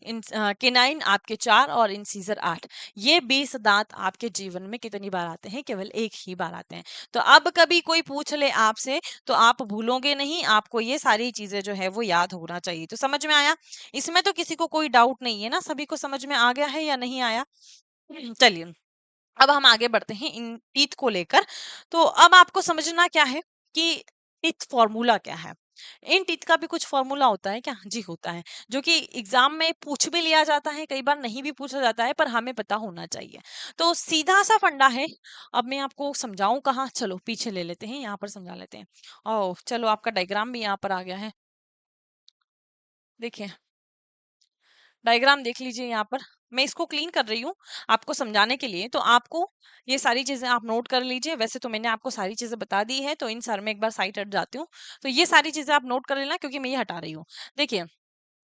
केनाइन आपके 4 और इंसीजर 8। ये 20 दांत आपके जीवन में कितनी बार आते हैं? केवल एक ही बार आते हैं। तो अब कभी कोई पूछ ले आपसे, तो आप भूलोगे नहीं, आपको ये सारी चीजें जो है वो याद होना चाहिए। तो समझ में आया? इसमें तो किसी को कोई डाउट नहीं है ना? सभी को समझ में आ गया है या नहीं आया? चलिए, अब हम आगे बढ़ते हैं इन टीथ को लेकर। तो अब आपको समझना क्या है कि टीथ फॉर्मूला क्या है। इन टीथ का भी कुछ फॉर्मूला होता है क्या? जी होता है, जो कि एग्जाम में पूछ भी लिया जाता है, कई बार नहीं भी पूछा जाता है, पर हमें पता होना चाहिए। तो सीधा सा फंडा है। अब मैं आपको समझाऊं कहाँ? चलो पीछे ले लेते हैं, यहाँ पर समझा लेते हैं। ओह चलो, आपका डायग्राम भी यहाँ पर आ गया है। देखिए, डायग्राम देख लीजिए यहाँ पर। मैं इसको क्लीन कर रही हूँ आपको समझाने के लिए, तो आपको ये सारी चीजें आप नोट कर लीजिए। वैसे तो मैंने आपको सारी चीजें बता दी है, तो इन सर में एक बार साइट हट जाती हूँ। तो ये सारी चीजें आप नोट कर लेना, क्योंकि मैं ये हटा रही हूँ। देखिए,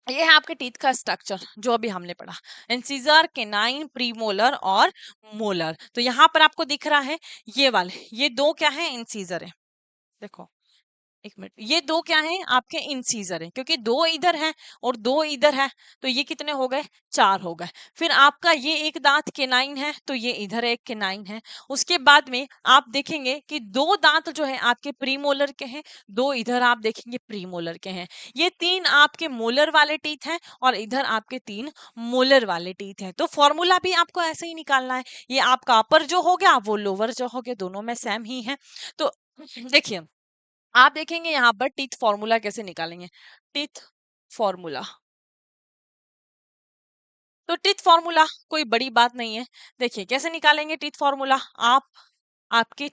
ये है आपके टीथ का स्ट्रक्चर जो अभी हमने पढ़ा, इंसीजर, केनाइन, प्रीमोलर और मोलर। तो यहाँ पर आपको दिख रहा है ये वाले, ये दो क्या है, इंसीजर है। देखो, एक मिनट, ये दो क्या हैं आपके इंसीजर है, क्योंकि दो इधर है और दो इधर है, तो ये कितने हो गए, चार हो गए। फिर आपका ये एक दांत केनाइन है, तो ये इधर एक केनाइन है। उसके बाद में आप देखेंगे कि दो दांत जो है आपके प्रीमोलर के हैं, दो इधर आप देखेंगे प्रीमोलर के हैं। ये तीन आपके मोलर वाले टीथ हैं और इधर आपके तीन मोलर वाले टीथ हैं। तो फॉर्मूला भी आपको ऐसे ही निकालना है। ये आपका अपर जो हो गया वो लोअर जो हो गया, दोनों में सेम ही है। तो देखिए, आप देखेंगे यहाँ पर टीथ फॉर्मूला कैसे निकालेंगे। टीथ फॉर्मूला, तो टीथ फॉर्मूला कोई बड़ी बात नहीं है। देखिए कैसे निकालेंगे टीथ फॉर्मूला। आप आपके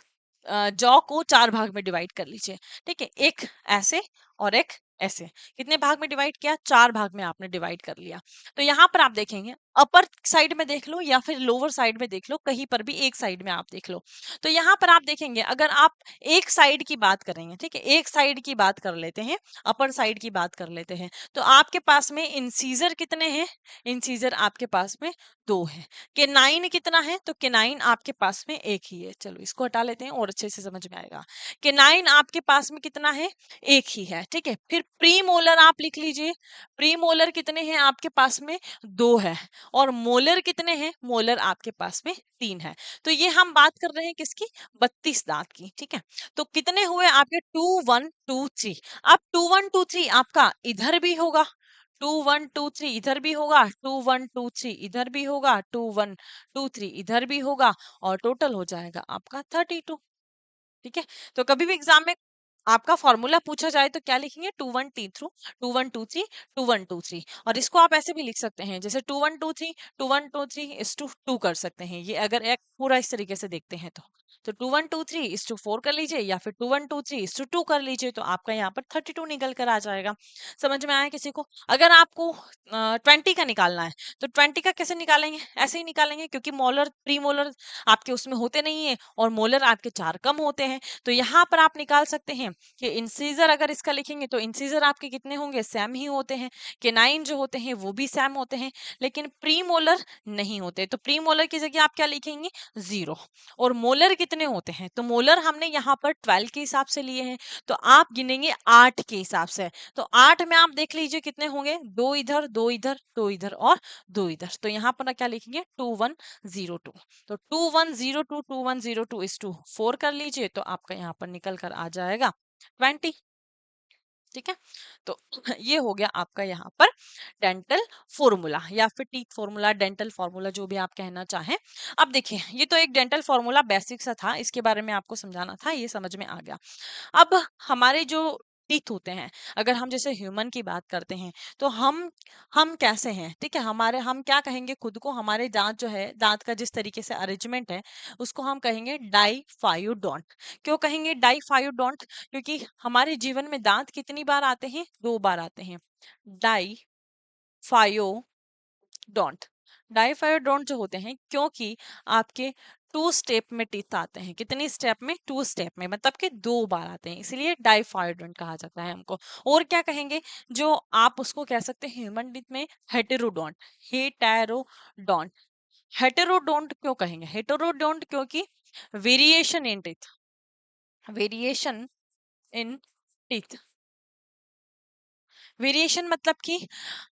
जॉ को चार भाग में डिवाइड कर लीजिए, ठीक है, एक ऐसे और एक ऐसे। कितने भाग में डिवाइड किया, चार भाग में आपने डिवाइड कर लिया। तो यहाँ पर आप देखेंगे अपर साइड में देख लो या फिर लोअर साइड में देख लो, कहीं पर भी एक साइड में आप देख लो। तो यहाँ पर आप देखेंगे अगर आप एक साइड की बात करेंगे, ठीक है, एक साइड की बात कर लेते हैं, अपर साइड की बात कर लेते हैं, तो आपके पास में इंसीजर कितने हैं, इंसीजर आपके पास में दो है। केनाइन कितना है, तो केनाइन आपके पास में एक ही है। चलो इसको हटा लेते हैं और अच्छे से समझ में आएगा। केनाइन आपके पास में कितना है, एक ही है, ठीक है। फिर प्री मोलर आप लिख लीजिए, प्री मोलर कितने हैं आपके पास में, दो है। और मोलर कितने हैं, मोलर आपके पास में तीन है। तो ये हम बात कर रहे हैं किसकी, 32 दांत की, ठीक है। तो कितने हुए आपके, 2 1 2 3। अब 2 1 2 3 आपका इधर भी होगा, 2 1 2 3 इधर भी होगा, 2 1 2 3 इधर भी होगा, 2 1 2 3 इधर भी होगा, और टोटल हो जाएगा आपका 32। ठीक है। तो कभी भी एग्जाम में आपका फॉर्मूला पूछा जाए तो क्या लिखेंगे, 2 1 2 3 और इसको आप ऐसे भी लिख सकते हैं, जैसे 2 1 2 3 इस टू टू कर सकते हैं, ये अगर एक पूरा इस तरीके से देखते हैं तो 2 1 2 3 इस टू 4 कर लीजिए, या फिर 2 1 2 3 इस टू 2 कर लीजिए, तो आपका यहाँ पर 32 निकल कर आ जाएगा। समझ में आया किसी को। अगर आपको 20 का निकालना है तो 20 का कैसे निकालेंगे, ऐसे ही निकालेंगे, क्योंकि मोलर प्री मोलर आपके उसमें होते नहीं है और मोलर आपके चार कम होते हैं। तो यहाँ पर आप निकाल सकते हैं कि इंसीजर अगर इसका लिखेंगे तो इंसीजर आपके कितने होंगे, सेम ही होते हैं। केनाइन जो होते हैं वो भी सेम होते हैं, लेकिन प्री मोलर नहीं होते। तो प्री मोलर की जगह आप क्या लिखेंगे, 0। और मोलर कितने होते हैं, तो मोलर हमने यहाँ पर 12 के हिसाब से लिए हैं, तो आप गिनेंगे 8 के हिसाब से। तो 8 में आप देख लीजिए कितने होंगे, दो इधर दो इधर दो इधर और दो इधर। तो यहाँ पर क्या लिखेंगे, 2102। तो 2102 इस टू 4 कर लीजिए, तो आपका यहाँ पर निकल कर आ जाएगा 20। ठीक है। तो ये हो गया आपका यहाँ पर डेंटल फॉर्मूला या फिर टीथ फॉर्मूला, डेंटल फॉर्मूला, जो भी आप कहना चाहें। अब देखिए, ये तो एक डेंटल फॉर्मूला बेसिक सा था, इसके बारे में आपको समझाना था, ये समझ में आ गया। अब हमारे जो टीथ होते हैं, अगर हम जैसे ह्यूमन की बात करते हैं, तो हम कैसे हैं, ठीक है, हमारे हम क्या कहेंगे खुद को, हमारे दांत जो है, दांत का जिस तरीके से अरेंजमेंट है, उसको हम कहेंगे डाइफायोडोंट। क्यों कहेंगे डाइफायोडोंट, क्योंकि हमारे जीवन में दांत कितनी बार आते हैं, दो बार आते हैं। डाइफायोडोंट, डाइफायोडोंट जो होते हैं, क्योंकि आपके टू स्टेप में टीथ आते हैं, कितनी स्टेप में, टू स्टेप में, मतलब कि दो बार आते हैं, इसलिए डाइफायोडोंट कहा जाता है हमको। और क्या कहेंगे, जो आप उसको कह सकते हैं ह्यूमन टीथ में, हेटेरोडोंट, हेटेरोडोंट। हेटेरोडोंट क्यों कहेंगे, हेटेरोडोंट क्योंकि variation in teeth, variation in teeth, variation मतलब कि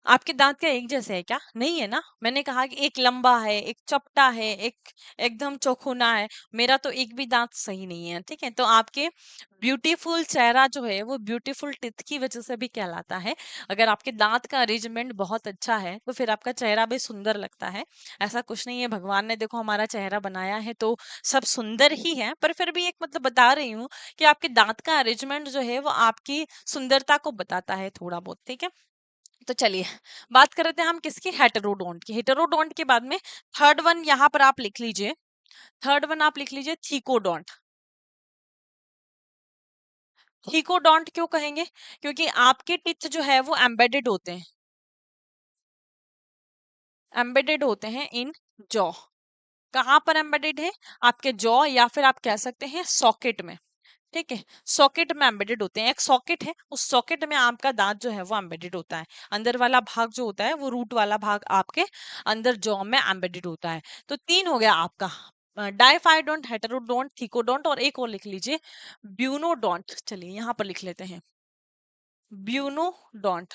आपके दांत क्या एक जैसे है क्या, नहीं है ना। मैंने कहा कि एक लंबा है, एक चपटा है, एक एकदम चौखुना है, मेरा तो एक भी दांत सही नहीं है, ठीक है। तो आपके ब्यूटीफुल चेहरा जो है वो ब्यूटीफुल टिथ की वजह से भी कहलाता है। अगर आपके दांत का अरेंजमेंट बहुत अच्छा है तो फिर आपका चेहरा भी सुंदर लगता है। ऐसा कुछ नहीं है, भगवान ने देखो हमारा चेहरा बनाया है तो सब सुंदर ही है, पर फिर भी एक मतलब बता रही हूँ कि आपके दांत का अरेंजमेंट जो है वो आपकी सुंदरता को बताता है थोड़ा बहुत, ठीक है। तो चलिए बात कर रहे थे हम किसकी, हेटेरोडोंट की। हेटेरोडोंट के बाद में थर्ड वन यहाँ पर आप लिख लीजिए, थर्ड वन आप लिख लीजिए थीकोडोंट। थीकोडोंट क्यों कहेंगे, क्योंकि आपके टिथ जो है वो एम्बेडेड होते हैं, एम्बेडेड होते हैं इन जॉ। कहाँ पर एम्बेडेड है, आपके जॉ, या फिर आप कह सकते हैं सॉकेट में। ठीक है, सॉकेट में एम्बेडेड होते हैं। एक सॉकेट है, उस सॉकेट में आपका दांत जो है वो एम्बेडेड होता है। अंदर वाला भाग जो होता है वो रूट वाला भाग आपके अंदर जॉ में एम्बेडेड होता है। तो तीन हो गया आपका, डाइफाइडोंट, हेटेरोडोंट, थिकोडोंट, और एक और लिख लीजिए, ब्यूनोडोंट। चलिए यहाँ पर लिख लेते हैं, ब्यूनोडोंट,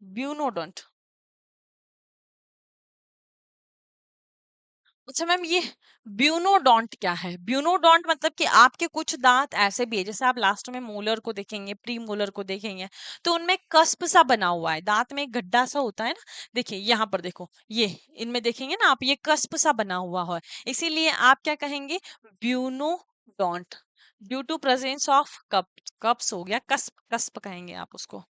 ब्यूनोडोंट। अच्छा मैम, ये ब्यूनोडोंट क्या है? ब्यूनोडोंट मतलब कि आपके कुछ दांत ऐसे भी है, जैसे आप लास्ट में मोलर को देखेंगे, प्री मोलर को देखेंगे, तो उनमें कस्प सा बना हुआ है, दांत में एक गड्ढा सा होता है ना। देखिए यहाँ पर देखो, ये इनमें देखेंगे ना आप, ये कस्प सा बना हुआ है, इसीलिए आप क्या कहेंगे, bunodont, due to presence of cup, cups हो गया, कस्प, कस्प कहेंगे आप उसको,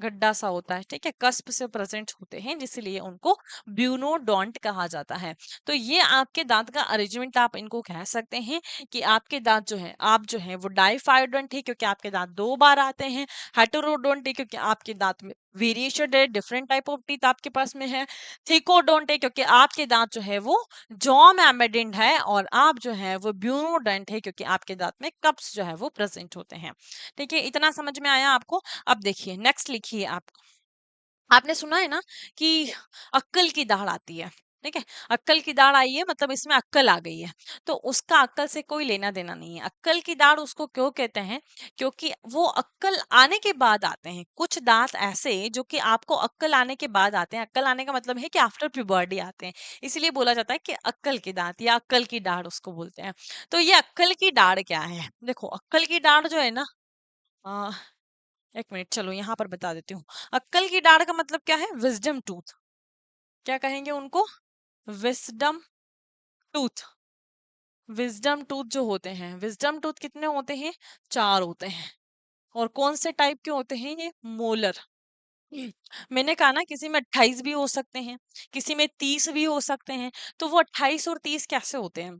गड्ढा सा होता है, ठीक है, कस्प से प्रेजेंट होते हैं, जिसलिए उनको ब्यूनोडोंट कहा जाता है। तो ये आपके दांत का अरेंजमेंट आप इनको कह सकते हैं कि आपके दांत जो है, आप जो है वो डाइफाइडोंट है क्योंकि आपके दांत दो बार आते हैं, हेटेरोडोंट है क्योंकि आपके दांत में वेरिएशन है, डिफरेंट टाइप ऑफ टीथ आपके पास में है, थिकोडोंट है क्योंकि आपके दांत जो है वो जॉ में एम्बेडेड है, और आप जो है वो ब्यूनोडोंट है क्योंकि आपके दांत में कप्स जो है वो प्रेजेंट होते हैं। ठीक है, इतना समझ में आया आपको? अब देखिए नेक्स्ट लिखिए आप, आपने सुना है ना कि अक्कल की दाढ़ आती है, ठीक है, अक्कल की दाढ़ आई है मतलब इसमें अक्कल आ गई है। तो उसका अक्कल से कोई लेना देना नहीं है। अक्कल की दाढ़ उसको क्यों कहते हैं? क्योंकि वो अक्कल आने के बाद आते हैं। कुछ दांत ऐसे जो कि आपको अक्कल आने के बाद आते हैं, अक्कल आने का मतलब है कि आफ्टर प्यूबर्टी आते हैं, इसलिए बोला जाता है कि अक्कल के दांत या अक्कल की दाढ़ उसको बोलते हैं। तो ये अक्कल की दाढ़ क्या है? देखो अक्कल की दाढ़ जो है ना, एक मिनट, चलो यहाँ पर बता देती हूँ। अक्कल की दाढ़ का मतलब क्या है? Wisdom tooth. क्या कहेंगे उनको? Wisdom tooth. विजडम टूथ जो होते हैं, विजडम टूथ कितने होते हैं? चार होते हैं। और कौन से टाइप के होते हैं ये? मोलर। हम्म, मैंने कहा ना, किसी में 28 भी हो सकते हैं, किसी में 30 भी हो सकते हैं। तो वो 28 और 30 कैसे होते हैं?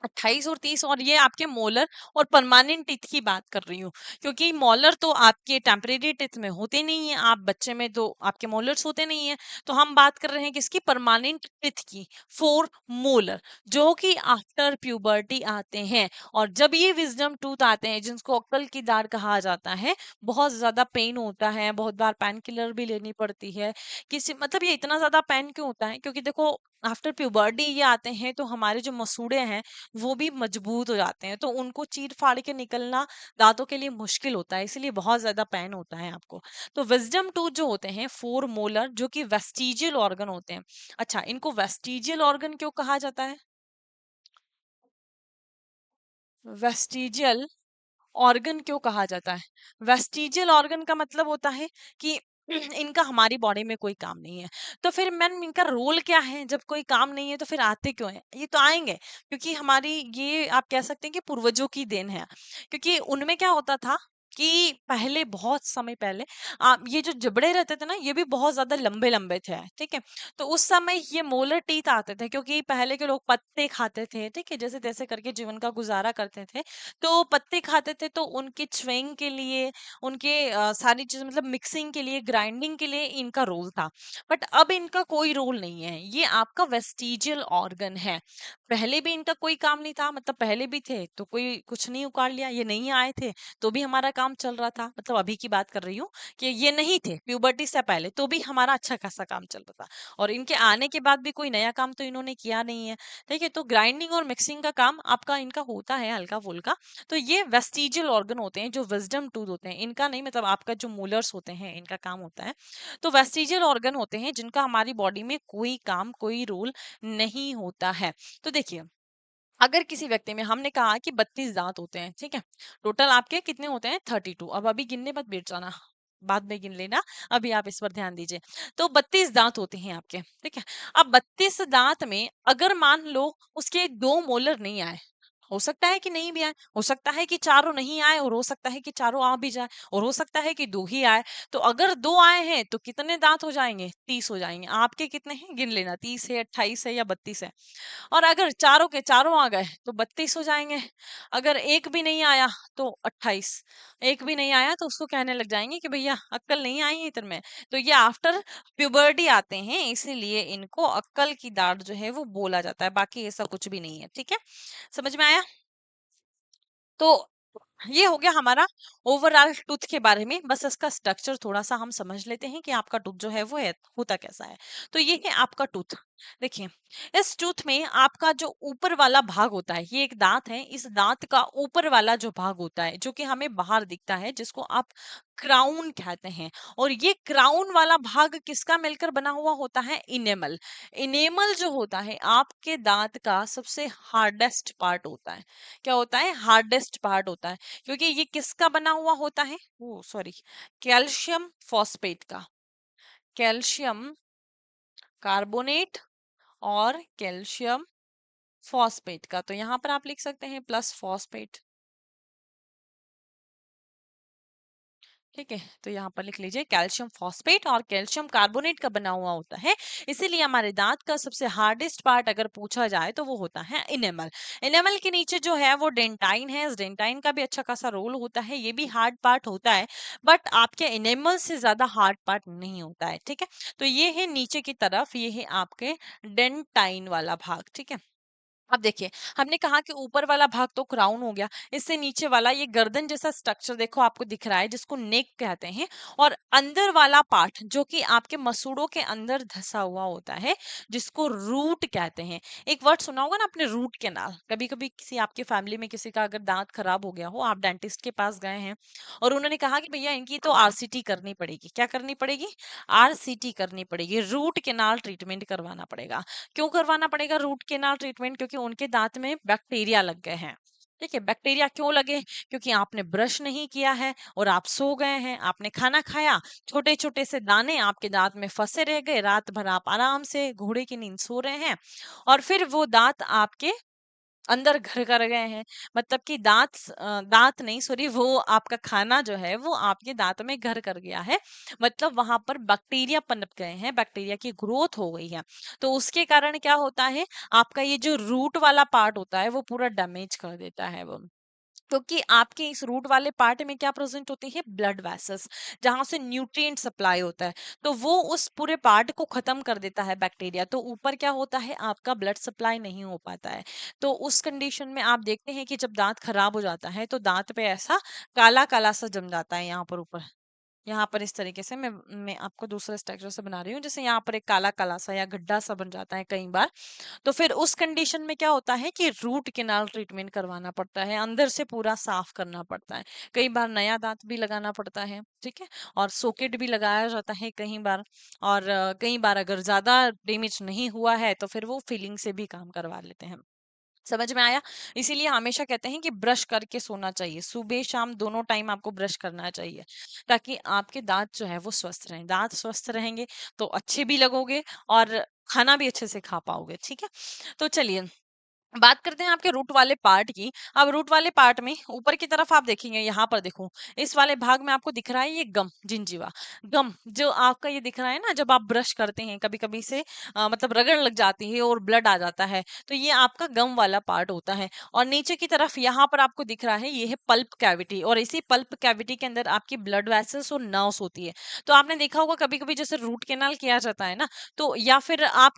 28 और 30, और ये आपके मोलर और परमानेंट टीथ की बात कर रही हूँ, क्योंकि मोलर तो आपके टेम्परेरी टीथ में होते नहीं है, आप बच्चे में तो आपके मोलर्स होते नहीं है। तो हम बात कर रहे हैं किसकी? परमानेंट टीथ की, फोर मोलर, जो कि आफ्टर प्यूबर्टी आते हैं। और जब ये विजडम टूथ आते हैं, जिनको अक्ल की दाढ़ कहा जाता है, बहुत ज्यादा पेन होता है, बहुत बार पेन किलर भी लेनी पड़ती है। किसी मतलब ये इतना ज्यादा पेन क्यों होता है? क्योंकि देखो आफ्टर प्यूबर्टी ये आते हैं तो हमारे जो मसूड़े हैं वो भी मजबूत हो जाते हैं, तो उनको चीर फाड़ के निकलना दांतों के लिए मुश्किल होता है, इसलिए बहुत ज्यादा पेन होता है आपको। तो विजडम टूथ जो होते हैं फोर मोलर, जो कि वेस्टिजियल ऑर्गन होते हैं। अच्छा, इनको वेस्टिजियल ऑर्गन क्यों कहा जाता है? वेस्टिजियल ऑर्गन क्यों कहा जाता है? वेस्टिजियल ऑर्गन का मतलब होता है कि इनका हमारी बॉडी में कोई काम नहीं है। तो फिर मैम इनका रोल क्या है? जब कोई काम नहीं है तो फिर आते क्यों हैं? ये तो आएंगे क्योंकि हमारी, ये आप कह सकते हैं कि पूर्वजों की देन है। क्योंकि उनमें क्या होता था कि पहले, बहुत समय पहले, ये जो जबड़े रहते थे ना, ये भी बहुत ज्यादा लंबे लंबे थे, ठीक है। तो उस समय ये मोलर टीथ आते थे, क्योंकि पहले के लोग पत्ते खाते थे, ठीक है, जैसे तैसे करके जीवन का गुजारा करते थे। तो पत्ते खाते थे, तो उनके च्युइंग के लिए, उनके सारी चीज़ मतलब मिक्सिंग के लिए, ग्राइंडिंग के लिए इनका रोल था। बट अब इनका कोई रोल नहीं है, ये आपका वेस्टिजियल ऑर्गन है। पहले भी इनका कोई काम नहीं था, मतलब पहले भी थे तो कोई कुछ नहीं उखाड़ लिया, ये नहीं आए थे तो भी हमारा काम चल रहा था, मतलब अभी की बात कर रही हूँ कि ये नहीं थे प्यूबर्टी से पहले तो भी हमारा अच्छा खासा काम चल रहा था। और इनके आने के बाद भी कोई नया काम तो इन्होंने किया नहीं है, ठीक है। तो ग्राइंडिंग और मिक्सिंग का काम आपका इनका होता है हल्का फुल्का। तो ये वेस्टिजियल ऑर्गन होते हैं, जो विजडम टूथ होते हैं, इनका नहीं, मतलब आपका जो मोलर्स होते हैं इनका काम होता है। तो वेस्टिजियल ऑर्गन होते हैं जिनका हमारी बॉडी में कोई काम, कोई रोल नहीं होता है। तो देखिए, अगर किसी व्यक्ति में, हमने कहा कि 32 दांत होते हैं, ठीक है, टोटल आपके कितने होते हैं? 32। अब अभी गिनने मत बैठ जाना, बाद में गिन लेना, अभी आप इस पर ध्यान दीजिए। तो 32 दांत होते हैं आपके, ठीक है। अब 32 दांत में अगर मान लो उसके दो मोलर नहीं आए, हो सकता है कि नहीं भी आए, हो सकता है कि चारों नहीं आए, और हो सकता है कि चारों आ भी जाए, और हो सकता है कि दो ही आए। तो अगर दो आए हैं तो कितने दांत हो जाएंगे? 30 हो जाएंगे। आपके कितने हैं? गिन लेना, 30 है, 28 है या 32 है। और अगर चारों के चारों आ गए तो 32 हो जाएंगे। अगर एक भी नहीं आया तो 28। एक भी नहीं आया तो उसको कहने लग जाएंगे कि भैया अक्कल नहीं आई है इधर में। तो ये आफ्टर प्यूबर्टी आते हैं, इसीलिए इनको अक्कल की दाढ़ जो है वो बोला जाता है, बाकी ऐसा कुछ भी नहीं है, ठीक है। समझ में आया? तो ये हो गया हमारा ओवरऑल टूथ के बारे में। बस इसका स्ट्रक्चर थोड़ा सा हम समझ लेते हैं कि आपका टूथ जो है वो होता कैसा है। तो ये है आपका टूथ। देखिए, इस टूथ में आपका जो ऊपर वाला भाग होता है, ये एक दांत है, इस दांत का ऊपर वाला जो भाग होता है जो कि हमें बाहर दिखता है, जिसको आप क्राउन कहते हैं। और ये क्राउन वाला भाग किसका मिलकर बना हुआ होता है? इनेमल। इनेमल जो होता है आपके दांत का सबसे हार्डेस्ट पार्ट होता है। क्या होता है? हार्डेस्ट पार्ट होता है, क्योंकि ये किसका बना हुआ होता है? ओ सॉरी, कैल्शियम फॉस्फेट का। कैल्शियम कार्बोनेट और कैल्शियम फॉस्फेट का। तो यहाँ पर आप लिख सकते हैं प्लस फॉस्फेट। ठीक है, तो यहाँ पर लिख लीजिए कैल्शियम फॉस्फेट और कैल्शियम कार्बोनेट का बना हुआ होता है। इसीलिए हमारे दांत का सबसे हार्डेस्ट पार्ट अगर पूछा जाए तो वो होता है इनेमल। इनेमल के नीचे जो है वो डेंटाइन है। इस डेंटाइन का भी अच्छा खासा रोल होता है, ये भी हार्ड पार्ट होता है, बट आपके इनेमल से ज्यादा हार्ड पार्ट नहीं होता है। ठीक है, तो ये है नीचे की तरफ, ये है आपके डेंटाइन वाला भाग। ठीक है, अब देखिए, हमने कहा कि ऊपर वाला भाग तो क्राउन हो गया, इससे नीचे वाला ये गर्दन जैसा स्ट्रक्चर देखो आपको दिख रहा है, जिसको नेक कहते हैं। और अंदर वाला पार्ट जो कि आपके मसूड़ों के अंदर धसा हुआ होता है, जिसको रूट कहते हैं। एक वर्ड सुना होगा ना आपने, रूट कैनाल। कभी कभी किसी आपके फैमिली में किसी का अगर दांत खराब हो गया हो, आप डेंटिस्ट के पास गए हैं और उन्होंने कहा कि भैया इनकी तो आरसीटी करनी पड़ेगी। क्या करनी पड़ेगी? आरसीटी करनी पड़ेगी, रूट कैनाल ट्रीटमेंट करवाना पड़ेगा। क्यों करवाना पड़ेगा रूट केनाल ट्रीटमेंट? क्योंकि उनके दांत में बैक्टीरिया लग गए हैं। ठीक है, बैक्टीरिया क्यों लगे? क्योंकि आपने ब्रश नहीं किया है और आप सो गए हैं, आपने खाना खाया, छोटे छोटे से दाने आपके दांत में फंसे रह गए, रात भर आप आराम से घोड़े की नींद सो रहे हैं, और फिर वो दांत आपके अंदर घर कर गए हैं। मतलब कि दांत नहीं, सॉरी, वो आपका खाना जो है वो आपके दांत में घर कर गया है। मतलब वहां पर बैक्टीरिया पनप गए हैं, बैक्टीरिया की ग्रोथ हो गई है। तो उसके कारण क्या होता है, आपका ये जो रूट वाला पार्ट होता है वो पूरा डैमेज कर देता है वो। क्योंकि आपके इस रूट वाले पार्ट में क्या प्रेजेंट होती है? ब्लड वेसल्स, जहां से न्यूट्रिएंट सप्लाई होता है। तो वो उस पूरे पार्ट को खत्म कर देता है बैक्टीरिया। तो ऊपर क्या होता है, आपका ब्लड सप्लाई नहीं हो पाता है। तो उस कंडीशन में आप देखते हैं कि जब दांत खराब हो जाता है तो दांत पे ऐसा काला काला सा जम जाता है यहाँ पर ऊपर। यहाँ पर इस तरीके से मैं आपको दूसरे स्ट्रक्चर से बना रही हूँ, जैसे यहाँ पर एक काला काला सा या गड्ढा सा बन जाता है कई बार। तो फिर उस कंडीशन में क्या होता है कि रूट केनाल ट्रीटमेंट करवाना पड़ता है, अंदर से पूरा साफ करना पड़ता है। कई बार नया दांत भी लगाना पड़ता है। ठीक है, और सॉकेट भी लगाया जाता है कई बार। और कई बार अगर ज्यादा डैमेज नहीं हुआ है तो फिर वो फिलिंग से भी काम करवा लेते हैं। समझ में आया? इसीलिए हमेशा कहते हैं कि ब्रश करके सोना चाहिए, सुबह शाम दोनों टाइम आपको ब्रश करना चाहिए, ताकि आपके दांत जो है वो स्वस्थ रहें। दांत स्वस्थ रहेंगे तो अच्छे भी लगोगे और खाना भी अच्छे से खा पाओगे। ठीक है, तो चलिए बात करते हैं आपके रूट वाले पार्ट की। अब रूट वाले पार्ट में ऊपर की तरफ आप देखेंगे, यहाँ पर देखो, इस वाले भाग में आपको दिख रहा है ये गम, जिंजीवा। गम जो आपका ये दिख रहा है ना, जब आप ब्रश करते हैं कभी कभी से मतलब रगड़ लग जाती है और ब्लड आ जाता है, तो ये आपका गम वाला पार्ट होता है। और नीचे की तरफ यहाँ पर आपको दिख रहा है, ये है पल्प कैविटी, और इसी पल्प कैविटी के अंदर आपकी ब्लड वेसल्स और नर्व्स होती है। तो आपने देखा होगा कभी कभी जैसे रूट केनाल किया जाता है ना, तो या फिर आप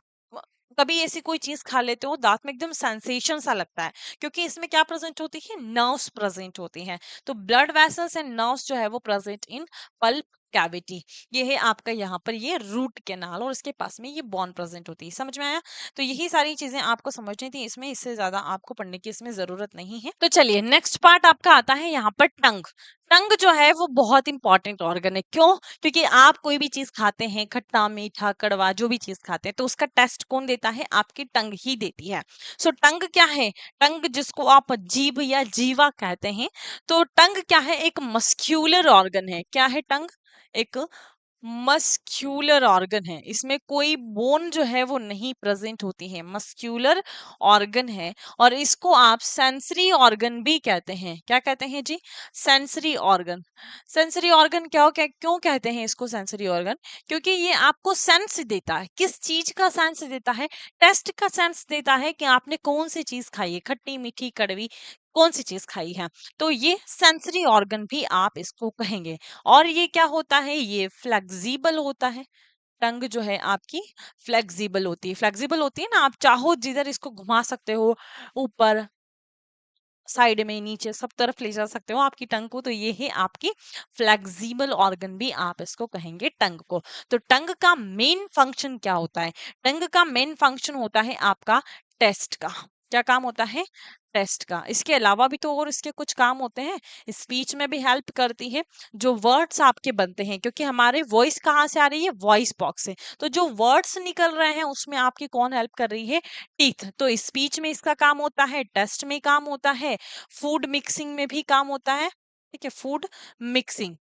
कभी ऐसी कोई चीज खा लेते हो, दांत में एकदम सेंसेशन सा लगता है, क्योंकि इसमें क्या प्रेजेंट होती है? नर्व्स प्रेजेंट होती हैं। तो ब्लड वेसल्स एंड नर्व्स जो है वो प्रेजेंट इन पल्प कैविटी। ये है आपका यहाँ पर ये रूट कैनाल, और इसके पास में ये बोन प्रेजेंट होती है। समझ में आया? तो यही सारी चीजें आपको समझनी थी इसमें, इससे ज्यादा आपको पढ़ने की इसमें जरूरत नहीं है। तो चलिए नेक्स्ट पार्ट आपका आता है यहाँ पर टंग। टंग जो है वो बहुत इंपॉर्टेंट ऑर्गन है। क्यों? क्योंकि आप कोई भी चीज खाते हैं, खट्टा मीठा कड़वा जो भी चीज खाते हैं, तो उसका टेस्ट कौन देता है? आपकी टंग ही देती है। सो टंग क्या है? टंग जिसको आप जीभ या जीवा कहते हैं, तो टंग क्या है? एक मस्क्यूलर ऑर्गन है। क्या है टंग? एक मस्क्यूलर ऑर्गन है। इसमें कोई बोन जो है वो नहीं प्रेजेंट होती है, मस्क्यूलर ऑर्गन है। और इसको आप सेंसरी ऑर्गन भी कहते हैं। क्या कहते हैं जी? Sensory organ. सेंसरी ऑर्गन क्यों कहते हैं इसको सेंसरी ऑर्गन? क्योंकि ये आपको सेंस देता है। किस चीज का सेंस देता है? टेस्ट का सेंस देता है कि आपने कौन सी चीज खाई है, खट्टी मीठी कड़वी, कौन सी चीज खाई है। तो ये सेंसरी ऑर्गन भी आप इसको कहेंगे। और ये क्या होता है? ये फ्लेक्सिबल होता है। टंग जो है आपकी फ्लेक्सिबल होती है। फ्लेक्सिबल होती है ना, आप चाहो जिधर इसको घुमा सकते हो, ऊपर साइड में, नीचे, सब तरफ ले जा सकते हो आपकी टंग को। तो ये है आपकी फ्लेक्सिबल ऑर्गन भी आप इसको कहेंगे टंग को। तो टंग का मेन फंक्शन क्या होता है? टंग का मेन फंक्शन होता है आपका टेस्ट का। क्या काम होता है? टेस्ट का। इसके अलावा भी तो और इसके कुछ काम होते हैं। स्पीच में भी हेल्प करती है। जो वर्ड्स आपके बनते हैं, क्योंकि हमारे वॉइस कहाँ से आ रही है? वॉइस बॉक्स से। तो जो वर्ड्स निकल रहे हैं उसमें आपकी कौन हेल्प कर रही है? टीथ। तो स्पीच में इसका काम होता है, टेस्ट में काम होता है, फूड मिक्सिंग में भी काम होता है। ठीक है, फूड मिक्सिंग।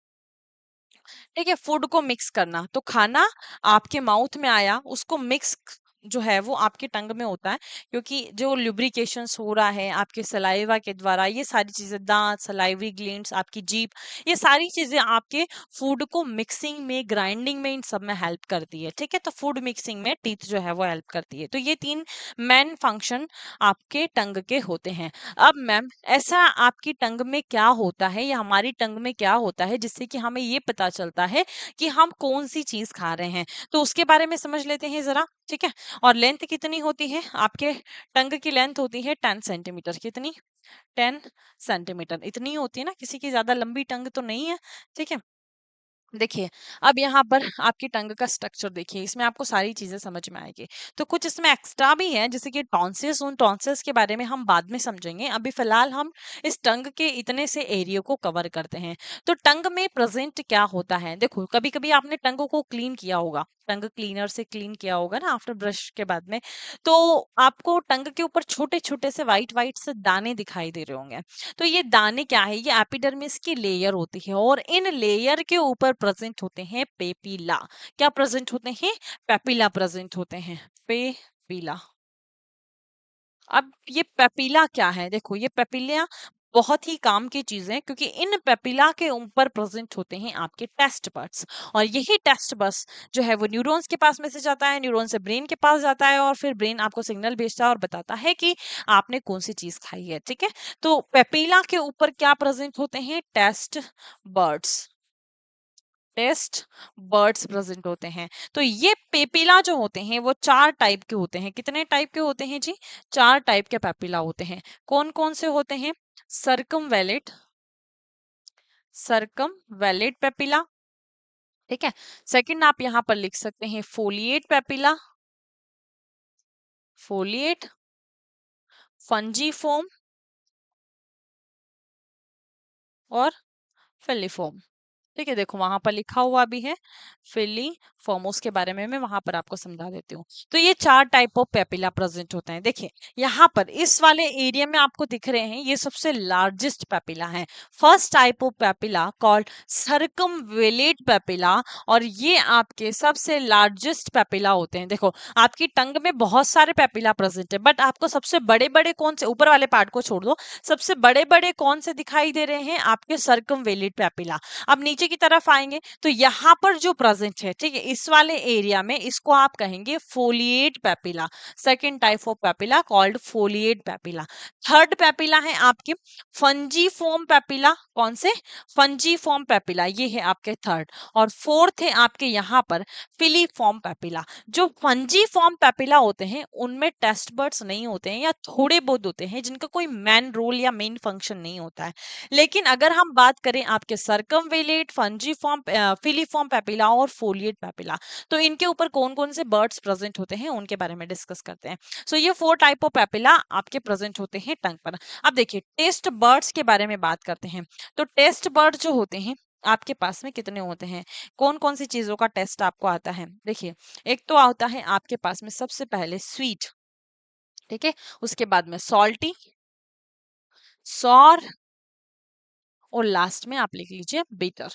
ठीक है, फूड को मिक्स करना। तो खाना आपके माउथ में आया, उसको मिक्स जो है वो आपके टंग में होता है, क्योंकि जो लुब्रिकेशंस हो रहा है आपके सलाइवा के द्वारा, ये सारी चीजें, दांत, सलाइवरी ग्लैंड्स, आपकी जीभ, ये सारी चीजें आपके फूड को मिक्सिंग में, ग्राइंडिंग में, इन सब में हेल्प करती है। ठीक है, तो फूड मिक्सिंग में टीथ जो है वो हेल्प करती है। तो ये 3 मेन फंक्शन आपके टंग के होते हैं। अब मैम, ऐसा आपकी टंग में क्या होता है या हमारी टंग में क्या होता है जिससे कि हमें ये पता चलता है कि हम कौन सी चीज खा रहे हैं? तो उसके बारे में समझ लेते हैं जरा। ठीक है, और लेंथ कितनी होती है? आपके टंग की लेंथ होती है 10 सेंटीमीटर। कितनी? 10 सेंटीमीटर। इतनी होती है ना, किसी की ज्यादा लंबी टंग तो नहीं है। ठीक है, देखिए, अब यहाँ पर आपकी टंग का स्ट्रक्चर देखिए, इसमें आपको सारी चीजें समझ में आएगी। तो कुछ इसमें एक्स्ट्रा भी है, जैसे कि टॉन्सिल्स। उन टॉन्सिल्स के बारे में हम बाद में समझेंगे। अभी फिलहाल हम इस टंग के इतने से एरिया को कवर करते हैं। तो टंग में प्रेजेंट क्या होता है? देखो, कभी कभी आपने टंग को क्लीन किया होगा, टंग क्लीनर से क्लीन किया होगा ना, आफ्टर ब्रश के बाद में। तो आपको टंग के ऊपर छोटे छोटे से व्हाइट व्हाइट से दाने दिखाई दे रहे होंगे। तो ये दाने क्या है? ये एपिडर्मिस की लेयर होती है, और इन लेयर के ऊपर प्रेजेंट होते हैं पेपिला। क्या प्रेजेंट होते हैं? पेपिला प्रेजेंट होते हैं। पेपिला। अब ये पेपिला क्या है? देखो, ये पेपिला बहुत ही काम की चीज है, क्योंकि इन पेपिला के ऊपर प्रेजेंट होते हैं आपके टेस्ट बड्स। और यही टेस्ट बड्स जो है वो न्यूरॉन्स के पास मैसेज आता है, न्यूरॉन से ब्रेन के पास जाता है, और फिर ब्रेन आपको सिग्नल भेजता है और बताता है कि आपने कौन सी चीज खाई है। ठीक है, तो पेपिला के ऊपर क्या प्रेजेंट होते हैं? Taste buds. Taste buds present होते हैं। तो ये पेपिला जो होते हैं वो 4 टाइप के होते हैं। कितने टाइप के होते हैं जी? 4 टाइप के पेपिला होते हैं। कौन कौन से होते हैं? सर्कमवैलेट, सर्कमवैलेट पेपिला। ठीक है, सेकंड आप यहां पर लिख सकते हैं फोलिएट पेपिला, फोलिएट, फंजीफोम और फिलिफोम। ठीक है, देखो वहां पर लिखा हुआ भी है फिली फॉर्मोस के बारे में, मैं वहां पर आपको समझा देती हूँ। तो ये 4 टाइप ऑफ पेपिला प्रेजेंट होते हैं। देखिए, यहाँ पर इस वाले एरिया में आपको दिख रहे हैं, ये सबसे लार्जेस्ट पेपिला है। First type of papilla called circumvallate papilla, और ये आपके सबसे लार्जेस्ट पेपिला होते हैं। देखो, आपकी टंग में बहुत सारे पेपिला प्रेजेंट है, बट आपको सबसे बड़े बड़े कौन से, ऊपर वाले पार्ट को छोड़ दो, सबसे बड़े बड़े कौन से दिखाई दे रहे हैं? आपके सर्कमवेलेट पेपिला। अब नीचे की तरफ आएंगे तो यहाँ पर जो प्रेजेंट है, ठीक है, इस वाले एरिया में, इसको आप कहेंगे folate papilla. Second type of papilla called folate papilla. Third papilla है आपके फंजीफॉर्म पेपिला। कौन से? फंजीफॉर्म पेपिला, ये है आपके थर्ड। और फोर्थ है आपके यहाँ पर फिलीफॉर्म पेपिला। जो फंजीफॉर्म पेपिला होते हैं उनमें टेस्ट बर्ड्स नहीं होते हैं, या थोड़े बहुत होते हैं, जिनका कोई मेन रोल या मेन फंक्शन नहीं होता है। लेकिन अगर हम बात करें आपके सर्कमवेलेट, फंजीफॉर्म, फिलीफॉर्म पेपिला और फोलिएट पेपिला, तो इनके ऊपर कौन कौन से बर्ड्स प्रेजेंट होते हैं उनके बारे में डिस्कस करते हैं। सो ये 4 टाइप ऑफ पेपिला आपके प्रेजेंट होते हैं टंग पर। अब देखिए, टेस्ट बर्ड्स के बारे में बात करते हैं। तो टेस्ट बर्ड जो होते हैं आपके पास में कितने होते हैं? कौन कौन सी चीजों का टेस्ट आपको आता है? देखिए, एक तो आता है आपके पास में सबसे पहले स्वीट। ठीक है, उसके बाद में सॉल्टी, सॉर, और लास्ट में आप लिख लीजिए बिटर।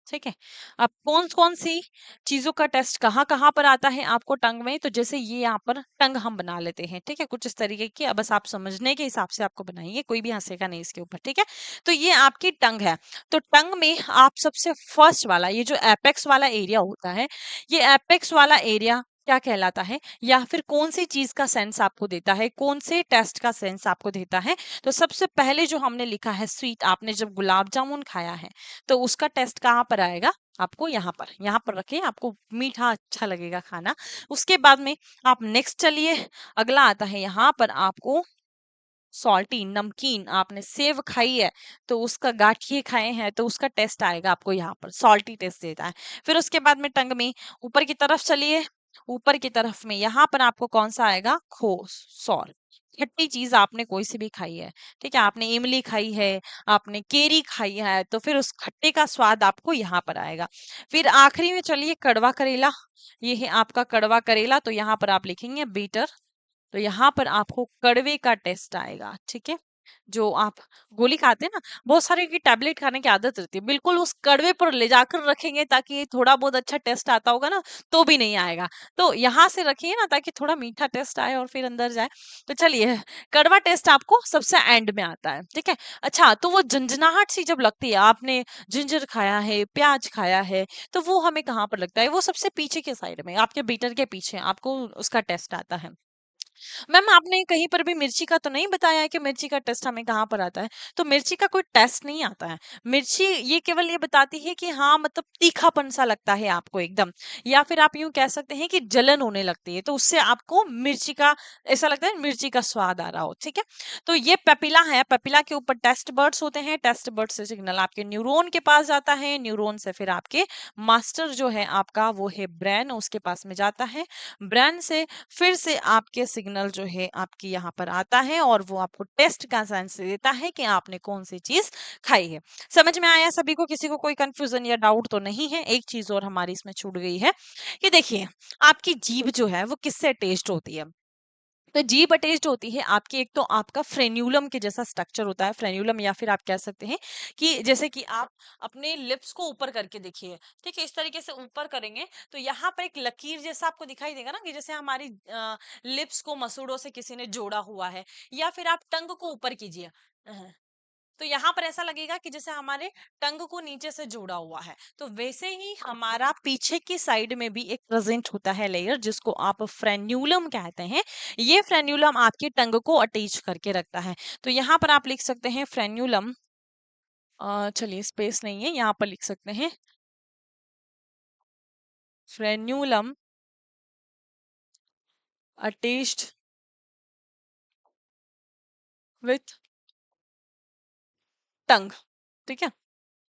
ठीक है, अब कौन कौन सी चीजों का टेस्ट कहाँ कहाँ पर आता है आपको टंग में? तो जैसे ये यहाँ पर टंग हम बना लेते हैं, ठीक है, कुछ इस तरीके की। अब बस आप समझने के हिसाब से आपको बनाइए, कोई भी हंसेगा नहीं इसके ऊपर। ठीक है, तो ये आपकी टंग है। तो टंग में आप सबसे फर्स्ट वाला, ये जो एपेक्स वाला एरिया होता है, ये एपेक्स वाला एरिया क्या कहलाता है, या फिर कौन सी चीज का सेंस आपको देता है, कौन से टेस्ट का सेंस आपको देता है? तो सबसे पहले जो हमने लिखा है स्वीट, आपने जब गुलाब जामुन खाया है तो उसका टेस्ट कहाँ पर आएगा? आपको यहाँ पर रखे, आपको मीठा अच्छा लगेगा खाना। उसके बाद में आप नेक्स्ट चलिए, अगला आता है यहाँ पर आपको सॉल्टी नमकीन, आपने सेव खाई है तो उसका गांठिए खाए हैं तो उसका टेस्ट आएगा आपको यहाँ पर, सॉल्टी टेस्ट देता है। फिर उसके बाद में टंग में ऊपर की तरफ चलिए, ऊपर की तरफ में यहाँ पर आपको कौन सा आएगा, खो सॉल, खट्टी चीज आपने कोई सी भी खाई है, ठीक है, आपने इमली खाई है, आपने केरी खाई है, तो फिर उस खट्टे का स्वाद आपको यहाँ पर आएगा। फिर आखिरी में चलिए कड़वा करेला, ये है आपका कड़वा करेला, तो यहाँ पर आप लिखेंगे बीटर, तो यहाँ पर आपको कड़वे का टेस्ट आएगा, ठीक है। जो आप गोली खाते हैं ना, बहुत सारे की टैबलेट खाने की आदत रहती है, बिल्कुल उस कड़वे पर ले जाकर रखेंगे ताकि ये थोड़ा बहुत अच्छा टेस्ट आता होगा ना, तो भी नहीं आएगा। तो यहाँ से रखिए ना ताकि थोड़ा मीठा टेस्ट आए और फिर अंदर जाए। तो चलिए, कड़वा टेस्ट आपको सबसे एंड में आता है, ठीक है। अच्छा, तो वो झंझनाहट सी जब लगती है, आपने जिंजर खाया है, प्याज खाया है, तो वो हमें कहाँ पर लगता है, वो सबसे पीछे के साइड में, आपके बीटर के पीछे आपको उसका टेस्ट आता है। मैम आपने कहीं पर भी मिर्ची का तो नहीं बताया है कि मिर्ची का टेस्ट हमें कहाँ पर आता है? तो मिर्ची का कोई टेस्ट नहीं आता है। मिर्ची ये केवल ये बताती है कि हाँ, मतलब तीखापन सा लगता है आपको एकदम, या फिर आप यूँ कह सकते हैं कि जलन होने लगती है, तो उससे आपको मिर्ची का ऐसा लगता है मिर्ची का स्वाद आ रहा हो, ठीक है? तो ये पेपिला है, पेपिला के ऊपर टेस्ट बर्ड्स होते हैं, टेस्ट बर्ड से सिग्नल आपके न्यूरॉन के पास जाता है, न्यूरॉन से फिर आपके मास्टर जो है आपका वो है ब्रेन, उसके पास में जाता है। ब्रेन से फिर से आपके सिग्नल जो है आपकी यहाँ पर आता है और वो आपको टेस्ट का सेंस देता है कि आपने कौन सी चीज खाई है। समझ में आया सभी को? किसी को कोई कंफ्यूजन या डाउट तो नहीं है? एक चीज और हमारी इसमें छूट गई है कि देखिए, आपकी जीभ जो है वो किससे टेस्ट होती है? तो जीभ अटैच्ड होती है आपकी, एक तो आपका फ्रेन्यूलम के जैसा स्ट्रक्चर होता है, फ्रेन्यूलम, या फिर आप कह सकते हैं कि जैसे कि आप अपने लिप्स को ऊपर करके देखिए, ठीक है, इस तरीके से ऊपर करेंगे तो यहाँ पर एक लकीर जैसा आपको दिखाई देगा ना, कि जैसे हमारी लिप्स को मसूड़ों से किसी ने जोड़ा हुआ है, या फिर आप टंग को ऊपर कीजिए, तो यहाँ पर ऐसा लगेगा कि जैसे हमारे टंग को नीचे से जोड़ा हुआ है। तो वैसे ही हमारा पीछे की साइड में भी एक प्रेजेंट होता है लेयर, जिसको आप फ्रेन्यूलम कहते हैं। ये फ्रेन्यूलम आपके टंग को अटैच करके रखता है। तो यहाँ पर आप लिख सकते हैं फ्रेन्यूलम, चलिए स्पेस नहीं है, यहाँ पर लिख सकते हैं फ्रेन्यूलम अटैच्ड विथ टंग, ठीक है।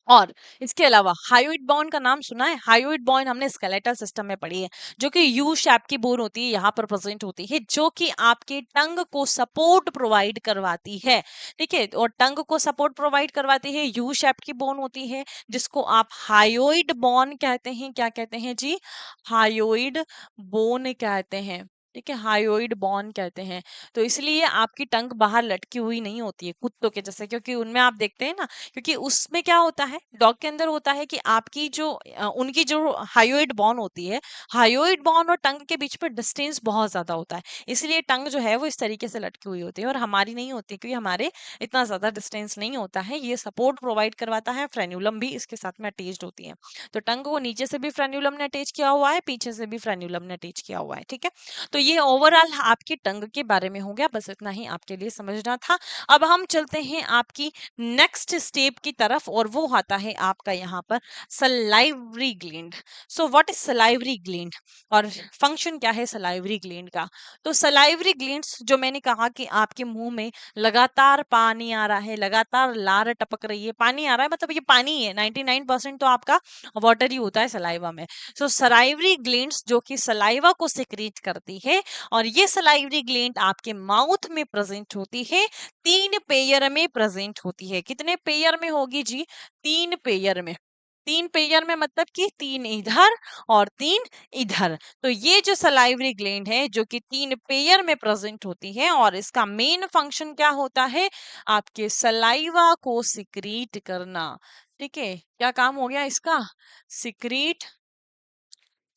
और इसके अलावा हायोइड बोन का नाम सुना है? हायोइड बोन हमने स्केलेटल सिस्टम में पढ़ी है, जो कि यू शेप की बोन होती है, यहाँ पर प्रेजेंट होती है, जो कि आपके टंग को सपोर्ट प्रोवाइड करवाती है, ठीक है। और टंग को सपोर्ट प्रोवाइड करवाती है, यू शेप की बोन होती है, जिसको आप हायोइड बोन कहते हैं। क्या कहते हैं जी? हायोइड बोन कहते हैं, ठीक है, हायोइड बोन कहते हैं। तो इसलिए आपकी टंग बाहर लटकी हुई नहीं होती है कुत्तों के जैसे, क्योंकि उनमें आप देखते हैं ना, क्योंकि उसमें क्या होता है, डॉग के अंदर होता है कि आपकी जो उनकी जो हायोइड बॉन होती है, हायोइड बॉन और टंग के बीच में डिस्टेंस बहुत ज्यादा होता है, इसलिए टंग जो है वो इस तरीके से लटकी हुई होती है, और हमारी नहीं होती, क्योंकि हमारे इतना ज्यादा डिस्टेंस नहीं होता है। ये सपोर्ट प्रोवाइड करवाता है, फ्रेन्यूलम भी इसके साथ में अटैच्ड होती है। तो टंग को नीचे से भी फ्रेन्यूलम ने अटैच किया हुआ है, पीछे से भी फ्रेन्यूलम ने अटैच किया हुआ है, ठीक है। तो ये ओवरऑल आपकी टंग के बारे में हो गया, बस इतना ही आपके लिए समझना था। अब हम चलते हैं आपकी नेक्स्ट स्टेप की तरफ, और वो आता है आपका यहाँ पर salivary gland. So what is salivary gland और फंक्शन क्या है सलाइवरी ग्लैंड का? तो सलाइवरी ग्लैंड्स, जो मैंने कहा कि आपके मुंह में लगातार पानी आ रहा है, लगातार लार टपक रही है, पानी आ रहा है, मतलब ये पानी ही है, 99% तो आपका वाटर ही होता है सलाइवा में। सो सलाइवरी ग्लैंड्स जो कि सलाइवा को सिक्रीट करती है, और ये सलाइवरी ग्लैंड आपके माउथ में प्रेजेंट होती है, 3 पेयर में प्रेजेंट होती है। कितने पेयर में होगी जी? 3 पेयर में। 3 पेयर में मतलब कि 3 इधर और 3 इधर। तो ये जो सलाइवरी ग्लैंड है जो कि 3 पेयर में प्रेजेंट होती है, और इसका मेन फंक्शन क्या होता है? आपके सलाइवा को सिक्रीट करना, ठीक है। क्या काम हो गया इसका? सिक्रीट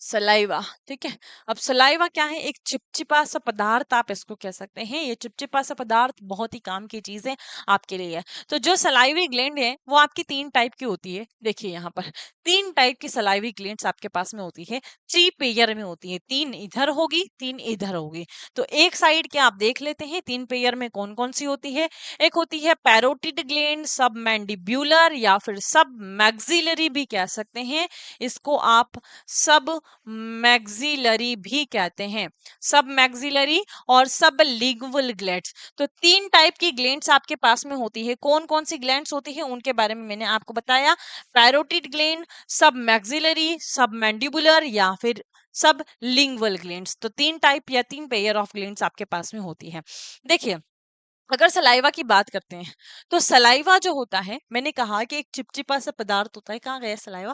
सलाइवा, ठीक है। अब सलाइवा क्या है? एक चिपचिपा सा पदार्थ आप इसको कह सकते हैं। ये चिपचिपा सा पदार्थ बहुत ही काम की चीज है आपके लिए। तो जो सलाइवी ग्लैंड है वो आपकी 3 टाइप की होती है। देखिए यहाँ पर 3 टाइप की सलाइवी ग्लैंड्स आपके पास में होती है, 3 पेयर में होती है, 3 इधर होगी, 3 इधर होगी। तो एक साइड के आप देख लेते हैं 3 पेयर में कौन कौन सी होती है। एक होती है पैरोटिड ग्लैंड, सब मैंडिब्यूलर या फिर सब मैक्सिलरी भी कह सकते हैं इसको आप, सब मैक्सिलरी भी कहते हैं, सब मैक्सिलरी और सब लिंगुअल ग्लैंड्स। तो तीन टाइप की ग्लैंड्स आपके पास में होती है। कौन कौन सी ग्लैंड्स होती है उनके बारे में मैंने आपको बताया, पैरोटिड ग्लैंड, सब मैक्सिलरी, सब मैंडिबुलर या फिर सब लिंगुअल ग्लैंड्स। तो तीन टाइप या तीन पेयर ऑफ ग्लैंड्स आपके पास में होती है। देखिए, अगर सलाइवा की बात करते हैं तो सलाइवा जो होता है, मैंने कहा कि एक चिपचिपा सा पदार्थ होता है। कहाँ गया सलाइवा,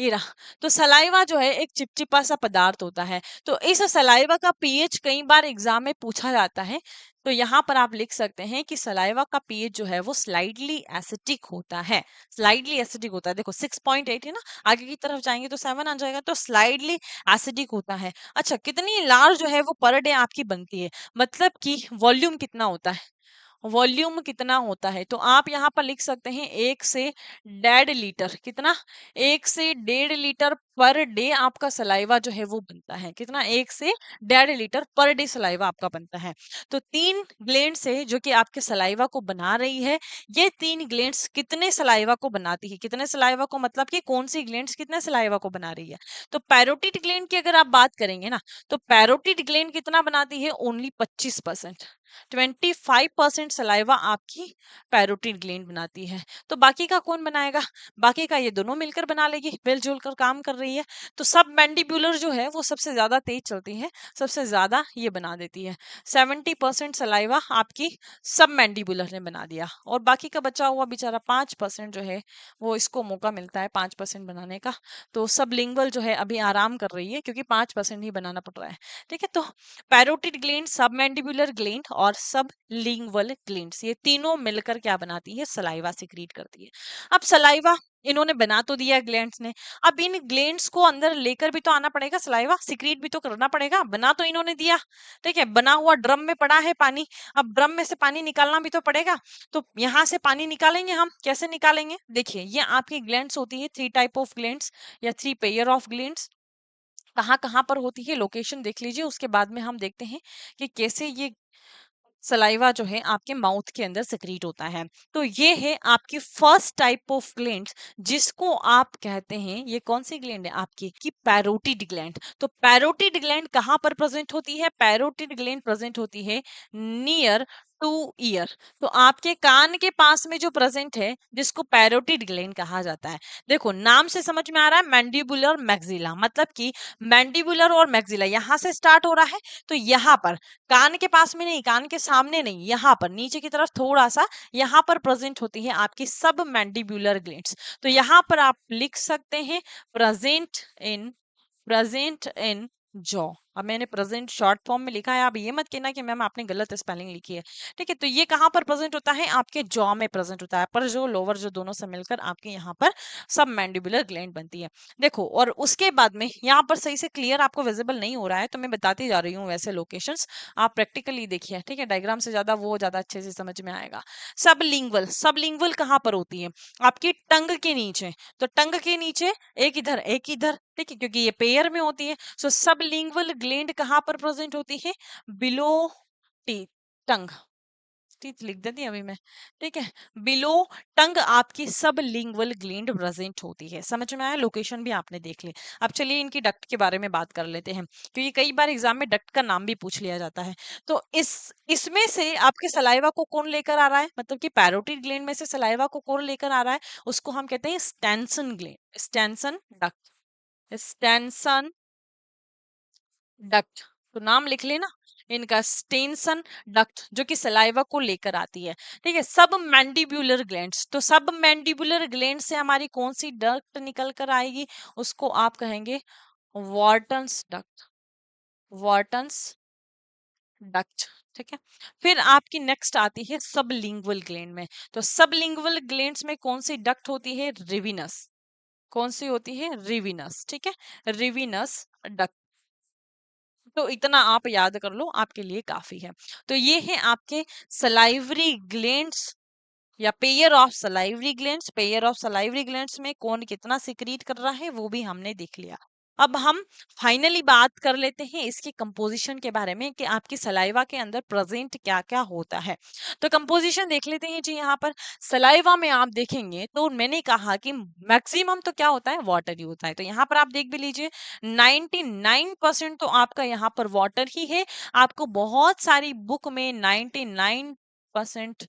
ये रहा। तो सलाइवा जो है एक चिपचिपा सा पदार्थ होता है। तो इस सलाइवा का पीएच कई बार एग्जाम में पूछा जाता है। तो यहाँ पर आप लिख सकते हैं कि सलाइवा का पीएच जो है वो स्लाइडली एसिडिक होता है। स्लाइडली एसिडिक होता है। देखो 6.8 है ना, आगे की तरफ जाएंगे तो 7 आ जाएगा। तो स्लाइडली एसिडिक होता है। अच्छा, कितनी लार्ज जो है वो पर डे आपकी बनती है, मतलब कि वॉल्यूम कितना होता है, वॉल्यूम कितना होता है। तो आप यहाँ पर लिख सकते हैं 1 से 1.5 लीटर। कितना, 1 से 1.5 लीटर पर डे आपका सलाइवा जो है वो बनता है। कितना, 1 से 1.5 लीटर पर डे सलाइवा आपका बनता है। तो तीन ग्लैंड्स है जो कि आपके सलाइवा को बना रही है। ये तीन ग्लैंड्स कितने सलाइवा को बनाती है, कितने सलाइवा को, मतलब कि कौन सी ग्लैंड्स कितने सलाइवा को बना रही है। तो पैरोटिड ग्लैंड की अगर आप बात करेंगे ना, तो पैरोटिड ग्लैंड कितना बनाती है, ओनली 25%। 25% सलाइवा आपकी पैरोटिड ग्लैंड बनाती है। तो बाकी का कौन बनाएगा, बाकी का ये दोनों मिलकर बना लेगी, मिलजुल कर काम कर रही है। तो सब मैंडिबुलर जो है वो सबसे ज्यादा तेज चलती है, सबसे ज्यादा ये बना देती है। 70% सलाइवा आपकी सब मैंडिबुलर ने बना दिया, और बाकी का बचा हुआ बेचारा 5% जो है वो इसको मौका मिलता है 5% बनाने का। तो सब लिंगुअल जो है अभी आराम कर रही है, क्योंकि 5% ही बनाना पड़ रहा है। ठीक है, तो पैरोटिड ग्लैंड, सब मैंडिबुलर ग्लैंड और सब लिंगुअल ग्लैंड्स, ये तीनों मिलकर क्या बनाती है, सलाइवा सिक्रीट करती है। अब सलाइवा इन्होंने बना तो दिया ग्लैंड्स ने, अब इन ग्लैंड्स को अंदर लेकर भी तो आना पड़ेगा, सलाइवा सिक्रीट भी तो करना पड़ेगा। बना तो इन्होंने दिया, ठीक है, बना हुआ ड्रम में पड़ा है पानी, अब ड्रम में से पानी निकालना भी तो पड़ेगा। तो यहाँ से पानी निकालेंगे हम, कैसे निकालेंगे, देखिए ये आपकी ग्लैंड्स होती है, 3 टाइप ऑफ ग्लैंड्स या 3 पेयर ऑफ ग्लैंड्स। कहाँ कहाँ पर होती है, लोकेशन देख लीजिए, उसके बाद में हम देखते हैं कि कैसे ये सलाइवा जो है आपके माउथ के अंदर सिक्रीट होता है। तो ये है आपकी फर्स्ट टाइप ऑफ ग्लैंड, जिसको आप कहते हैं, ये कौन सी ग्लैंड है आपकी, की पैरोटिड ग्लैंड। तो पैरोटिड ग्लैंड कहाँ पर प्रेजेंट होती है, पैरोटिड ग्लैंड प्रेजेंट होती है नियर टू ईयर। तो आपके कान के पास में जो प्रेजेंट है, जिसको पैरोटिड ग्लैंड कहा जाता है। देखो नाम से समझ में आ रहा है, मैंडिबुलर मैक्सिला, मतलब कि मैंडिबुलर और मैक्सिला यहाँ से स्टार्ट हो रहा है। तो यहाँ पर कान के पास में नहीं, कान के सामने नहीं, यहाँ पर नीचे की तरफ थोड़ा सा, यहाँ पर प्रेजेंट होती है आपकी सब मैंडिबुलर ग्लैंड्स। तो यहाँ पर आप लिख सकते हैं प्रेजेंट इन जॉ। अब मैंने प्रेजेंट शॉर्ट फॉर्म में लिखा है, आप ये मत कहना कि मैम आपने गलत स्पेलिंग लिखी है। ठीक है, तो ये कहाँ पर प्रेजेंट होता है, आपके जॉ में प्रेजेंट होता है, पर जो लोअर जो दोनों से मिलकर आपके यहाँ पर सब मैंडिबुलर ग्लैंड बनती है। देखो, और उसके बाद में यहाँ पर सही से क्लियर आपको विजिबल नहीं हो रहा है, तो मैं बताती जा रही हूँ वैसे लोकेशंस, आप प्रैक्टिकली देखिए। ठीक है, डायग्राम से ज्यादा वो ज्यादा अच्छे से समझ में आएगा। सब लिंगुअल कहाँ पर होती है, आपकी टंग के नीचे। तो टंग के नीचे एक इधर एक इधर, ठीक है, क्योंकि ये पेयर में होती है। सो सब लिंगुअल ग्लैंड कहाँ पर प्रेजेंट होती है, बिलो टी टंग, टीथ लिख देती अभी मैं। ठीक है, बिलो टंग आपकी सब लिंगुअल ग्लैंड प्रेजेंट होती है। समझ में आया, लोकेशन भी आपने देख ली। अब चलिए इनकी डक्ट के बारे में बात कर लेते हैं, क्योंकि कई बार एग्जाम में डक्ट का नाम भी पूछ लिया जाता है। तो इसमें से आपके सलाइवा को कौन लेकर आ रहा है, मतलब कि पैरोटिड ग्लैंड में से सलाइवा को कौन लेकर आ रहा है, उसको हम कहते हैं Stensen gland, Stensen duct, Stensen duct. तो नाम लिख लेना इनका, स्टेंसन डक्ट, जो कि सलाइवा को लेकर आती है। ठीक है, सब मैंडिबुलर ग्लैंड्स, तो सब मैंडिबुलर ग्लैंड से हमारी कौन सी डक्ट निकल कर आएगी, उसको आप कहेंगे वॉर्टन्स डक्ट, वॉर्टन्स डक्ट। ठीक है, फिर आपकी नेक्स्ट आती है सबलिंगुअल ग्लैंड में। तो सबलिंगुअल ग्लैंड्स में कौन सी डक्ट होती है, रिविनस। कौन सी होती है, रिविनस। ठीक है, रिविनस डक्ट। तो इतना आप याद कर लो, आपके लिए काफी है। तो ये है आपके सलाइवरी ग्लैंड्स या pair of salivary glands. Pair of salivary glands में कौन कितना सिक्रीट कर रहा है वो भी हमने देख लिया। अब हम फाइनली बात कर लेते हैं इसकी कंपोजिशन के बारे में कि आपकी सलाइवा के अंदर प्रेजेंट क्या क्या होता है। तो कंपोजिशन देख लेते हैं जी। यहाँ पर सलाइवा में आप देखेंगे तो मैंने कहा कि मैक्सिमम तो क्या होता है, वाटर ही होता है। तो यहाँ पर आप देख भी लीजिए 99% तो आपका यहाँ पर वाटर ही है। आपको बहुत सारी बुक में 99%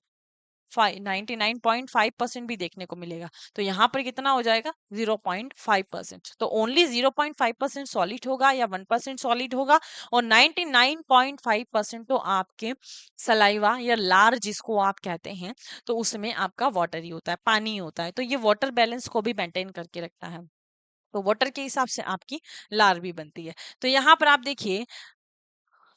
99.5% भी देखने को मिलेगा। तो यहाँ पर कितना हो जाएगा, 0.5%। तो ओनली 0.5% सॉलिड होगा या 1% सॉलिड होगा, और 99.5% तो आपके सलाइवा या लार जिसको आप कहते हैं, तो उसमें आपका वाटर ही होता है, पानी ही होता है। तो ये वाटर बैलेंस को भी मेंटेन करके रखता है। तो वाटर के हिसाब से आपकी लार भी बनती है। तो यहाँ पर आप देखिए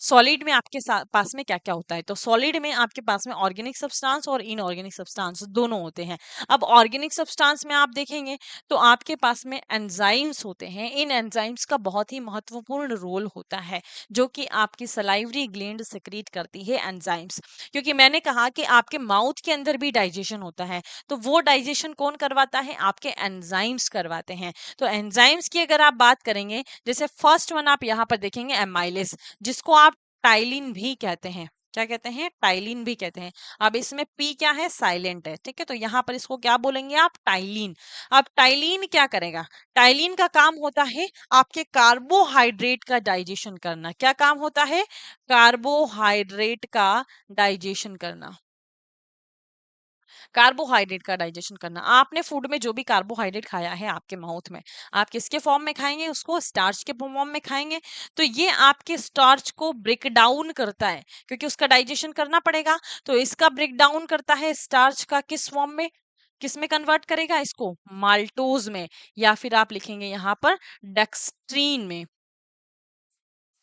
सॉलिड में आपके पास में क्या क्या होता है। तो सॉलिड में आपके पास में ऑर्गेनिक सब्सटेंस और इनऑर्गेनिक सब्सटेंस दोनों होते हैं। अब ऑर्गेनिक सब्सटेंस में आप देखेंगे तो आपके पास में एंजाइम्स होते हैं। इन एंजाइम्स का बहुत ही महत्वपूर्ण रोल होता है, जो कि आपकी सलाइवरी ग्लैंड सेक्रेट करती है एंजाइम्स। क्योंकि मैंने कहा कि आपके माउथ के अंदर भी डाइजेशन होता है, तो वो डाइजेशन कौन करवाता है, आपके एंजाइम्स करवाते हैं। तो एंजाइम्स की अगर आप बात करेंगे, जैसे फर्स्ट वन आप यहाँ पर देखेंगे एमाइलेस, जिसको आप टाइलिन भी कहते हैं। क्या कहते हैं, टाइलिन भी कहते हैं। अब इसमें पी क्या है, साइलेंट है, ठीक है। तो यहाँ पर इसको क्या बोलेंगे आप, टाइलिन। अब टाइलिन क्या करेगा, टाइलिन का काम होता है आपके कार्बोहाइड्रेट का डाइजेशन करना। क्या काम होता है, कार्बोहाइड्रेट का डाइजेशन करना। कार्बोहाइड्रेट का डाइजेशन करना। आपने फूड में जो भी कार्बोहाइड्रेट खाया है आपके माउथ में, आप किसके फॉर्म में खाएंगे, उसको स्टार्च के फॉर्म में खाएंगे। तो ये आपके स्टार्च को ब्रेक डाउन करता है, क्योंकि उसका डाइजेशन करना पड़ेगा। तो इसका ब्रेक डाउन करता है स्टार्च का, किस फॉर्म में, किस में कन्वर्ट करेगा इसको, माल्टोज में, या फिर आप लिखेंगे यहाँ पर डेक्सट्रीन में।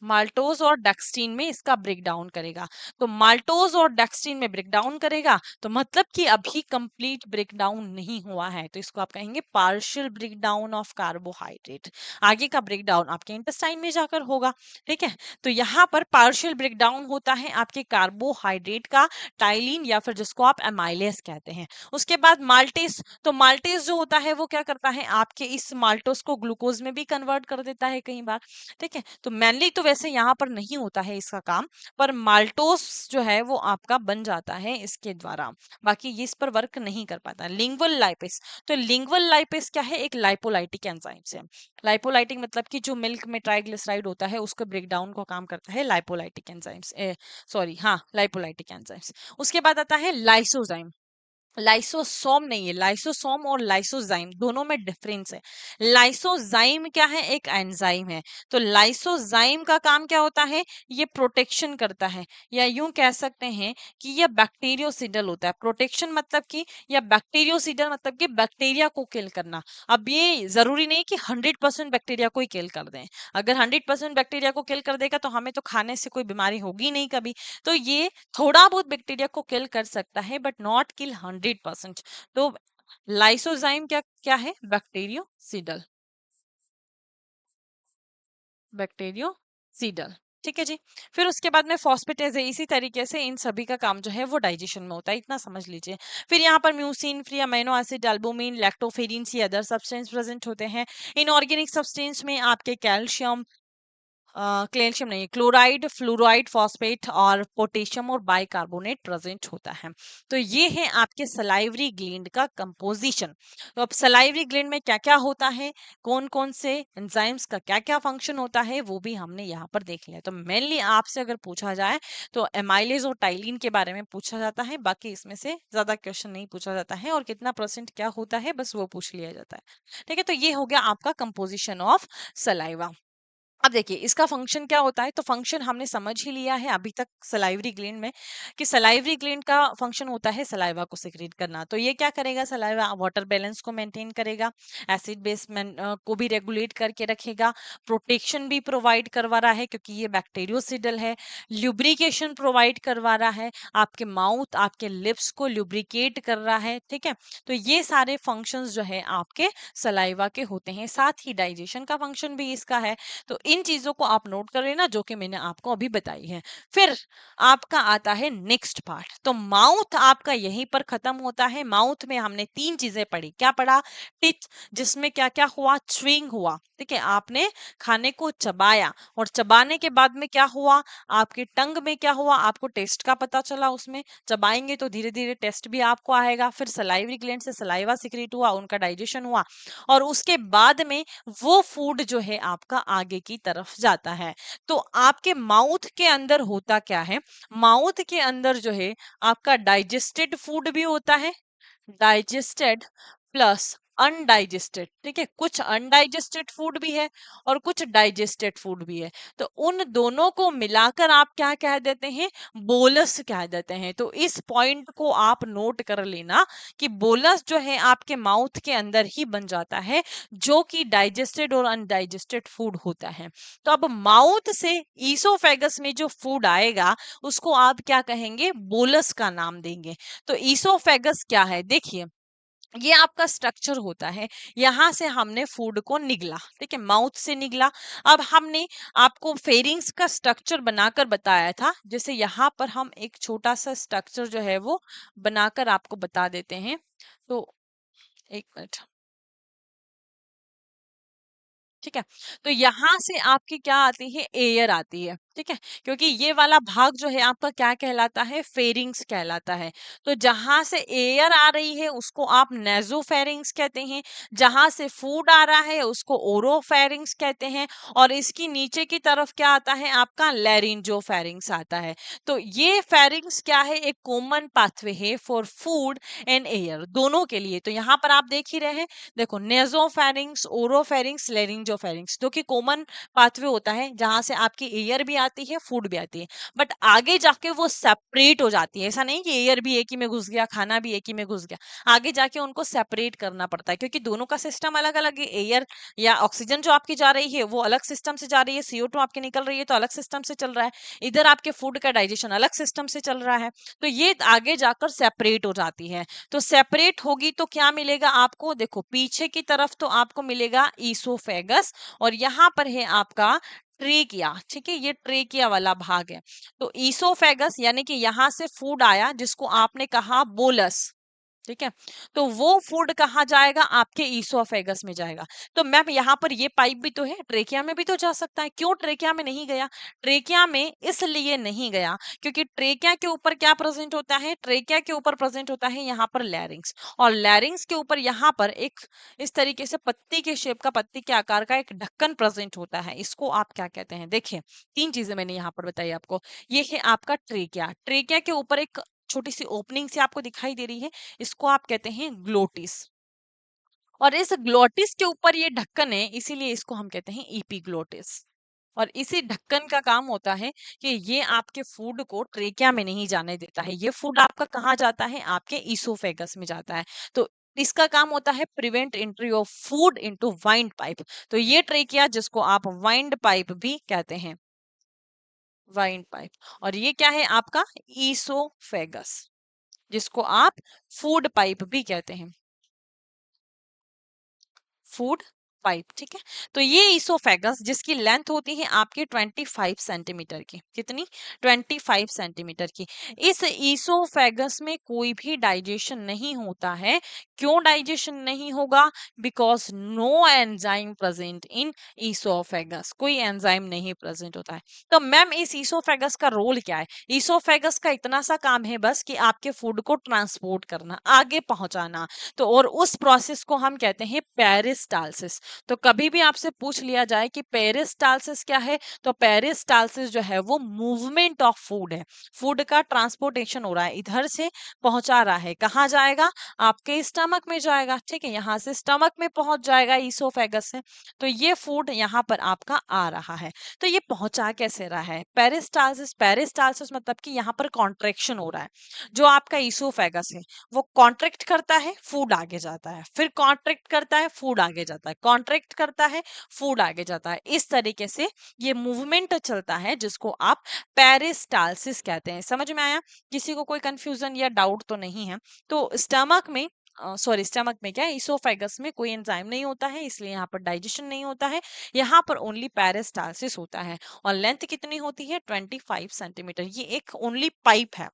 माल्टोज और डेक्सटीन में इसका ब्रेक डाउन करेगा। तो माल्टोज और डेक्सटीन में ब्रेक डाउन करेगा, तो मतलब कि अभी कंप्लीट ब्रेक डाउन नहीं हुआ है, तो इसको आप कहेंगे partial break down of carbohydrate. आगे का ब्रेक डाउन आपके इंटेस्टाइन में जाकर होगा, ठीक है। तो यहाँ पर पार्शियल ब्रेक डाउन होता है आपके कार्बोहाइड्रेट का, टाइलिन या फिर जिसको आप एमाइलेस कहते हैं। उसके बाद माल्टेस, तो माल्टेस जो होता है वो क्या करता है, आपके इस माल्टोस को ग्लूकोज में भी कन्वर्ट कर देता है कई बार, ठीक है। तो मेनली तो वैसे यहाँ पर नहीं होता है इसका काम, पर माल्टोस जो है वो आपका बन जाता है इसके द्वारा। बाकी ये इस पर वर्क नहीं कर पाता। लिंगुअल लाइपेस, तो लिंगुअल लाइपेस क्या है, एक लाइपोलाइटिक एंजाइम है। लाइपोलाइटिक मतलब कि जो मिल्क में ट्राइग्लिसराइड होता है उसको ब्रेक डाउन का काम करता है लाइपोलाइटिक एंजाइम्स, सॉरी हाँ लाइपोलाइटिक एंजाइम्स। उसके बाद आता है लाइसोजाइम। लाइसोसोम नहीं है, लाइसोसोम और लाइसोजाइम दोनों में डिफरेंस है। लाइसोजाइम क्या है, एक एंजाइम है। तो लाइसोजाइम का काम क्या होता है, ये प्रोटेक्शन करता है, या यूं कह सकते हैं कि यह बैक्टीरियोसिडल होता है। प्रोटेक्शन मतलब कि, या बैक्टीरियोसिडल मतलब कि बैक्टीरिया को किल करना। अब ये जरूरी नहीं कि 100% बैक्टीरिया को ही किल कर दें। अगर 100% बैक्टीरिया को किल कर देगा तो हमें तो खाने से कोई बीमारी होगी नहीं कभी। तो ये थोड़ा बहुत बैक्टीरिया को किल कर सकता है, बट नॉट किल 100%। तो लाइसोजाइम क्या क्या है, बैक्टीरियोसिडल, बैक्टीरियोसिडल, ठीक है जी। फिर उसके बाद में फॉस्फेटेज है, इसी तरीके से इन सभी का काम जो है वो डाइजेशन में होता है, इतना समझ लीजिए। फिर यहाँ पर mucin, free amino acid, albumin, lactoferrin see other substance present होते हैं। इनऑर्गेनिक सब्सटेंस में आपके कैल्शियम, कैल्शियम नहीं, क्लोराइड, फ्लोराइड, फॉस्फेट और पोटेशियम और बाइकार्बोनेट प्रेजेंट होता है। तो ये है आपके सलाइवरी ग्लैंड का कंपोजिशन। तो अब सलाइवरी ग्लैंड में क्या क्या होता है, कौन कौन से एंजाइम्स का क्या क्या फंक्शन होता है, वो भी हमने यहाँ पर देख लिया। तो मेनली आपसे अगर पूछा जाए तो एमाइलेज और टाइलिन के बारे में पूछा जाता है, बाकी इसमें से ज्यादा क्वेश्चन नहीं पूछा जाता है, और कितना परसेंट क्या होता है बस वो पूछ लिया जाता है, ठीक है। तो ये हो गया आपका कंपोजिशन ऑफ सलाइवा। अब देखिए इसका फंक्शन क्या होता है, तो फंक्शन हमने समझ ही लिया है अभी तक सलाइवरी ग्लैंड में, कि सलाइवरी ग्लैंड का फंक्शन होता है सलाइवा को सिक्रीट करना। तो ये क्या करेगा, सलाइवा वाटर बैलेंस को मेंटेन करेगा, एसिड बेस को भी रेगुलेट करके रखेगा, प्रोटेक्शन भी प्रोवाइड करवा रहा है क्योंकि ये बैक्टीरियोसिडल है, ल्यूब्रिकेशन प्रोवाइड करवा रहा है, आपके माउथ आपके लिप्स को ल्यूब्रिकेट कर रहा है, ठीक है। तो ये सारे फंक्शंस जो है आपके सलाइवा के होते हैं, साथ ही डाइजेशन का फंक्शन भी इसका है। तो इन चीजों को आप नोट कर लेना जो कि मैंने आपको अभी बताई है। फिर आपका आता है नेक्स्ट पार्ट। तो माउथ आपका यहीं पर खत्म होता है। माउथ में हमने तीन चीजें पढ़ी। क्या पढ़ा? टिच, जिसमें क्या क्या हुआ? च्युइंग हुआ, ठीक है, आपने खाने को चबाया, और चबाने के बाद में क्या हुआ? आपके टंग में क्या हुआ? आपको टेस्ट का पता चला। उसमें चबाएंगे तो धीरे धीरे टेस्ट भी आपको आएगा। फिर सलाइवरी ग्लैंड से सलाइवा सिक्रीट हुआ, उनका डाइजेशन हुआ, और उसके बाद में वो फूड जो है आपका आगे की तरफ जाता है। तो आपके माउथ के अंदर होता क्या है? माउथ के अंदर जो है आपका डाइजेस्टेड फूड भी होता है, डाइजेस्टेड प्लस अनडाइजेस्टेड, ठीक है, कुछ अनडाइजेस्टेड फूड भी है और कुछ डाइजेस्टेड फूड भी है। तो उन दोनों को मिलाकर आप क्या कह देते हैं? बोलस कह देते हैं। तो इस पॉइंट को आप नोट कर लेना कि बोलस जो है आपके माउथ के अंदर ही बन जाता है, जो कि डाइजेस्टेड और अनडाइजेस्टेड फूड होता है। तो अब माउथ से ईसोफेगस में जो फूड आएगा उसको आप क्या कहेंगे? बोलस का नाम देंगे। तो ईसोफेगस क्या है? देखिए, ये आपका स्ट्रक्चर होता है। यहां से हमने फूड को निगला, ठीक है, माउथ से निगला। अब हमने आपको फेरिंग्स का स्ट्रक्चर बनाकर बताया था। जैसे यहाँ पर हम एक छोटा सा स्ट्रक्चर जो है वो बनाकर आपको बता देते हैं। तो एक मिनट, ठीक है। तो यहाँ से आपकी क्या आती है? एयर आती है, ठीक है, क्योंकि ये वाला भाग जो है आपका क्या कहलाता है? फेरिंग्स कहलाता है। तो जहां से एयर आ रही है उसको आप नेजोफेरिंग्स कहते हैं, जहां से फूड आ रहा है उसको ओरोफेरिंग्स कहते हैं, और इसकी नीचे की तरफ क्या आता है? आपका लैरिंजोफेरिंग्स आता है। तो ये फेरिंग्स क्या है? एक कॉमन पाथवे है फॉर फूड एंड एयर दोनों के लिए। तो यहाँ पर आप देख ही रहे हैं, देखो, नेजोफेरिंग्स, ओरोफेरिंग्स, लेरिंजोफेरिंग्स, जो कि कॉमन पाथवे होता है जहां से आपकी एयर भी आती है, फूड भी आती है। बट आगे जाके वो सेपरेट हो जाती है। ऐसा नहीं कि एयर भी एक ही में घुस गया, खाना भी एक ही में घुस गया। आगे जाके उनको सेपरेट करना पड़ता है, क्योंकि दोनों का सिस्टम अलग अलग है। एयर या ऑक्सीजन जो आपकी जा रही है वो अलग सिस्टम से जा रही है, CO2 आपके निकल रही है तो अलग सिस्टम से चल रहा है। इधर आपके फूड का डाइजेशन अलग सिस्टम से चल रहा है। तो ये आगे जाकर सेपरेट हो जाती है। तो सेपरेट होगी तो क्या मिलेगा आपको? देखो, पीछे की तरफ तो आपको मिलेगा ईसोफेगस, और यहाँ पर है आपका ट्रेकिया, ठीक है, ये ट्रेकिया वाला भाग है। तो ईसोफेगस यानी कि यहाँ से फूड आया जिसको आपने कहा बोलस, ठीक है, तो वो फूड कहाँ जाएगा? आपके ईसोफेगस में जाएगा। तो मैम यहाँ पर ये पाइप भी तो है, ट्रेकिया में भी तो जा सकता है, क्यों ट्रेकिया में नहीं गया? ट्रेकिया में इसलिए नहीं गया क्योंकि ट्रेकिया के ऊपर क्या प्रेजेंट होता है? ट्रेकिया के ऊपर प्रेजेंट होता है यहाँ पर लैरिंग्स, और लैरिंग्स के ऊपर यहाँ पर एक इस तरीके से पत्ती के शेप का, पत्ती के आकार का एक ढक्कन प्रेजेंट होता है। इसको आप क्या कहते हैं? देखिए, तीन चीजें मैंने यहाँ पर बताई आपको। ये है आपका ट्रेकिया। ट्रेकिया के ऊपर एक छोटी सी ओपनिंग से आपको दिखाई दे रही है, इसको आप कहते हैं ग्लोटिस। और इस ग्लोटिस के ऊपर ये ढक्कन है, इसीलिए इसको हम कहते हैं इपीग्लोटिस। और इसी ढक्कन का काम होता है कि ये आपके फूड को ट्रेकिया में नहीं जाने देता है। ये फूड आपका कहाँ जाता है? आपके ईसोफेगस में जाता है। तो इसका काम होता है prevent entry of food into wind pipe. तो ये ट्रेकिया, जिसको आप वाइंड पाइप भी कहते हैं, वाइंड पाइप, और ये क्या है? आपका ईसोफेगस, जिसको आप फूड पाइप भी कहते हैं, फूड पाइप, ठीक है। तो ये ईसोफेगस, जिसकी लेंथ होती है आपकी 25 सेंटीमीटर की, कितनी? 25 सेंटीमीटर की। इस ईसोफेगस में कोई भी डाइजेशन नहीं होता है। क्यों डाइजेशन नहीं होगा? Because no enzyme present in oesophagus, कोई एंजाइम नहीं प्रेजेंट होता है। तो मैम इस ईसोफेगस का रोल क्या है? ईसोफेगस का इतना सा काम है बस कि आपके फूड को ट्रांसपोर्ट करना, आगे पहुंचाना। तो और उस प्रोसेस को हम कहते हैं पेरिस्टालसिस। तो कभी भी आपसे पूछ लिया जाए कि पेरिस्टालसिस क्या है, तो पेरिस्टालसिस जो है वो मूवमेंट ऑफ फूड है। फूड का ट्रांसपोर्टेशन हो रहा है, इधर से पहुंचा रहा है, कहाँ जाएगा? आपके स्टमक में जाएगा, ठीक है, यहाँ से स्टमक में पहुंच जाएगा ईसोफेगस से। तो ये फूड यहाँ पर आपका आ रहा है। तो ये पहुंचा कैसे रहा है? पेरिस्टालसिस, पेरिस्टालसिस मतलब कि यहाँ पर कॉन्ट्रेक्शन हो रहा है। जो आपका ईसोफेगस है वो कॉन्ट्रैक्ट करता है, फूड आगे जाता है, फिर कॉन्ट्रैक्ट करता है, फूड आगे जाता है, कॉन्ट्रैक्ट करता है, फूड आगे जाता है। इस तरीके से ये मूवमेंट चलता है, जिसको आप पेरिस्टालसिस कहते हैं। समझ में आया? किसी को कोई कंफ्यूजन या डाउट तो नहीं है? तो स्टमक में सॉरी स्टमक में क्या है, इसोफेगस में कोई एंजाइम नहीं होता है, इसलिए यहाँ पर डाइजेशन नहीं होता है। यहाँ पर ओनली पेरिस्टालसिस होता है। और लेंथ कितनी होती है? 25 सेंटीमीटर। ये एक ओनली पाइप है,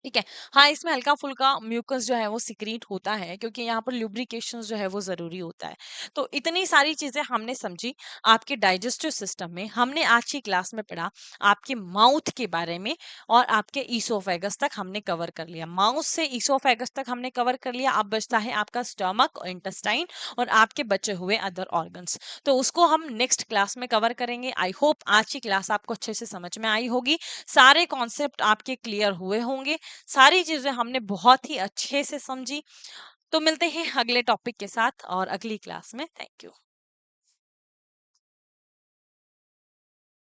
ठीक है। हाँ, इसमें हल्का फुल्का म्यूकस जो है वो सिक्रीट होता है, क्योंकि यहाँ पर लुब्रिकेशन जो है वो जरूरी होता है। तो इतनी सारी चीजें हमने समझी। आपके डाइजेस्टिव सिस्टम में हमने आज की क्लास में पढ़ा आपके माउथ के बारे में, और आपके ईसोफेगस तक हमने कवर कर लिया। माउथ से ईसोफेगस तक हमने कवर कर लिया। अब बचता है आपका स्टमक और इंटेस्टाइन और आपके बचे हुए अदर ऑर्गन्स। तो उसको हम नेक्स्ट क्लास में कवर करेंगे। आई होप आज की क्लास आपको अच्छे से समझ में आई होगी, सारे कॉन्सेप्ट आपके क्लियर हुए होंगे, सारी चीजें हमने बहुत ही अच्छे से समझी। तो मिलते हैं अगले टॉपिक के साथ और अगली क्लास में। Thank you.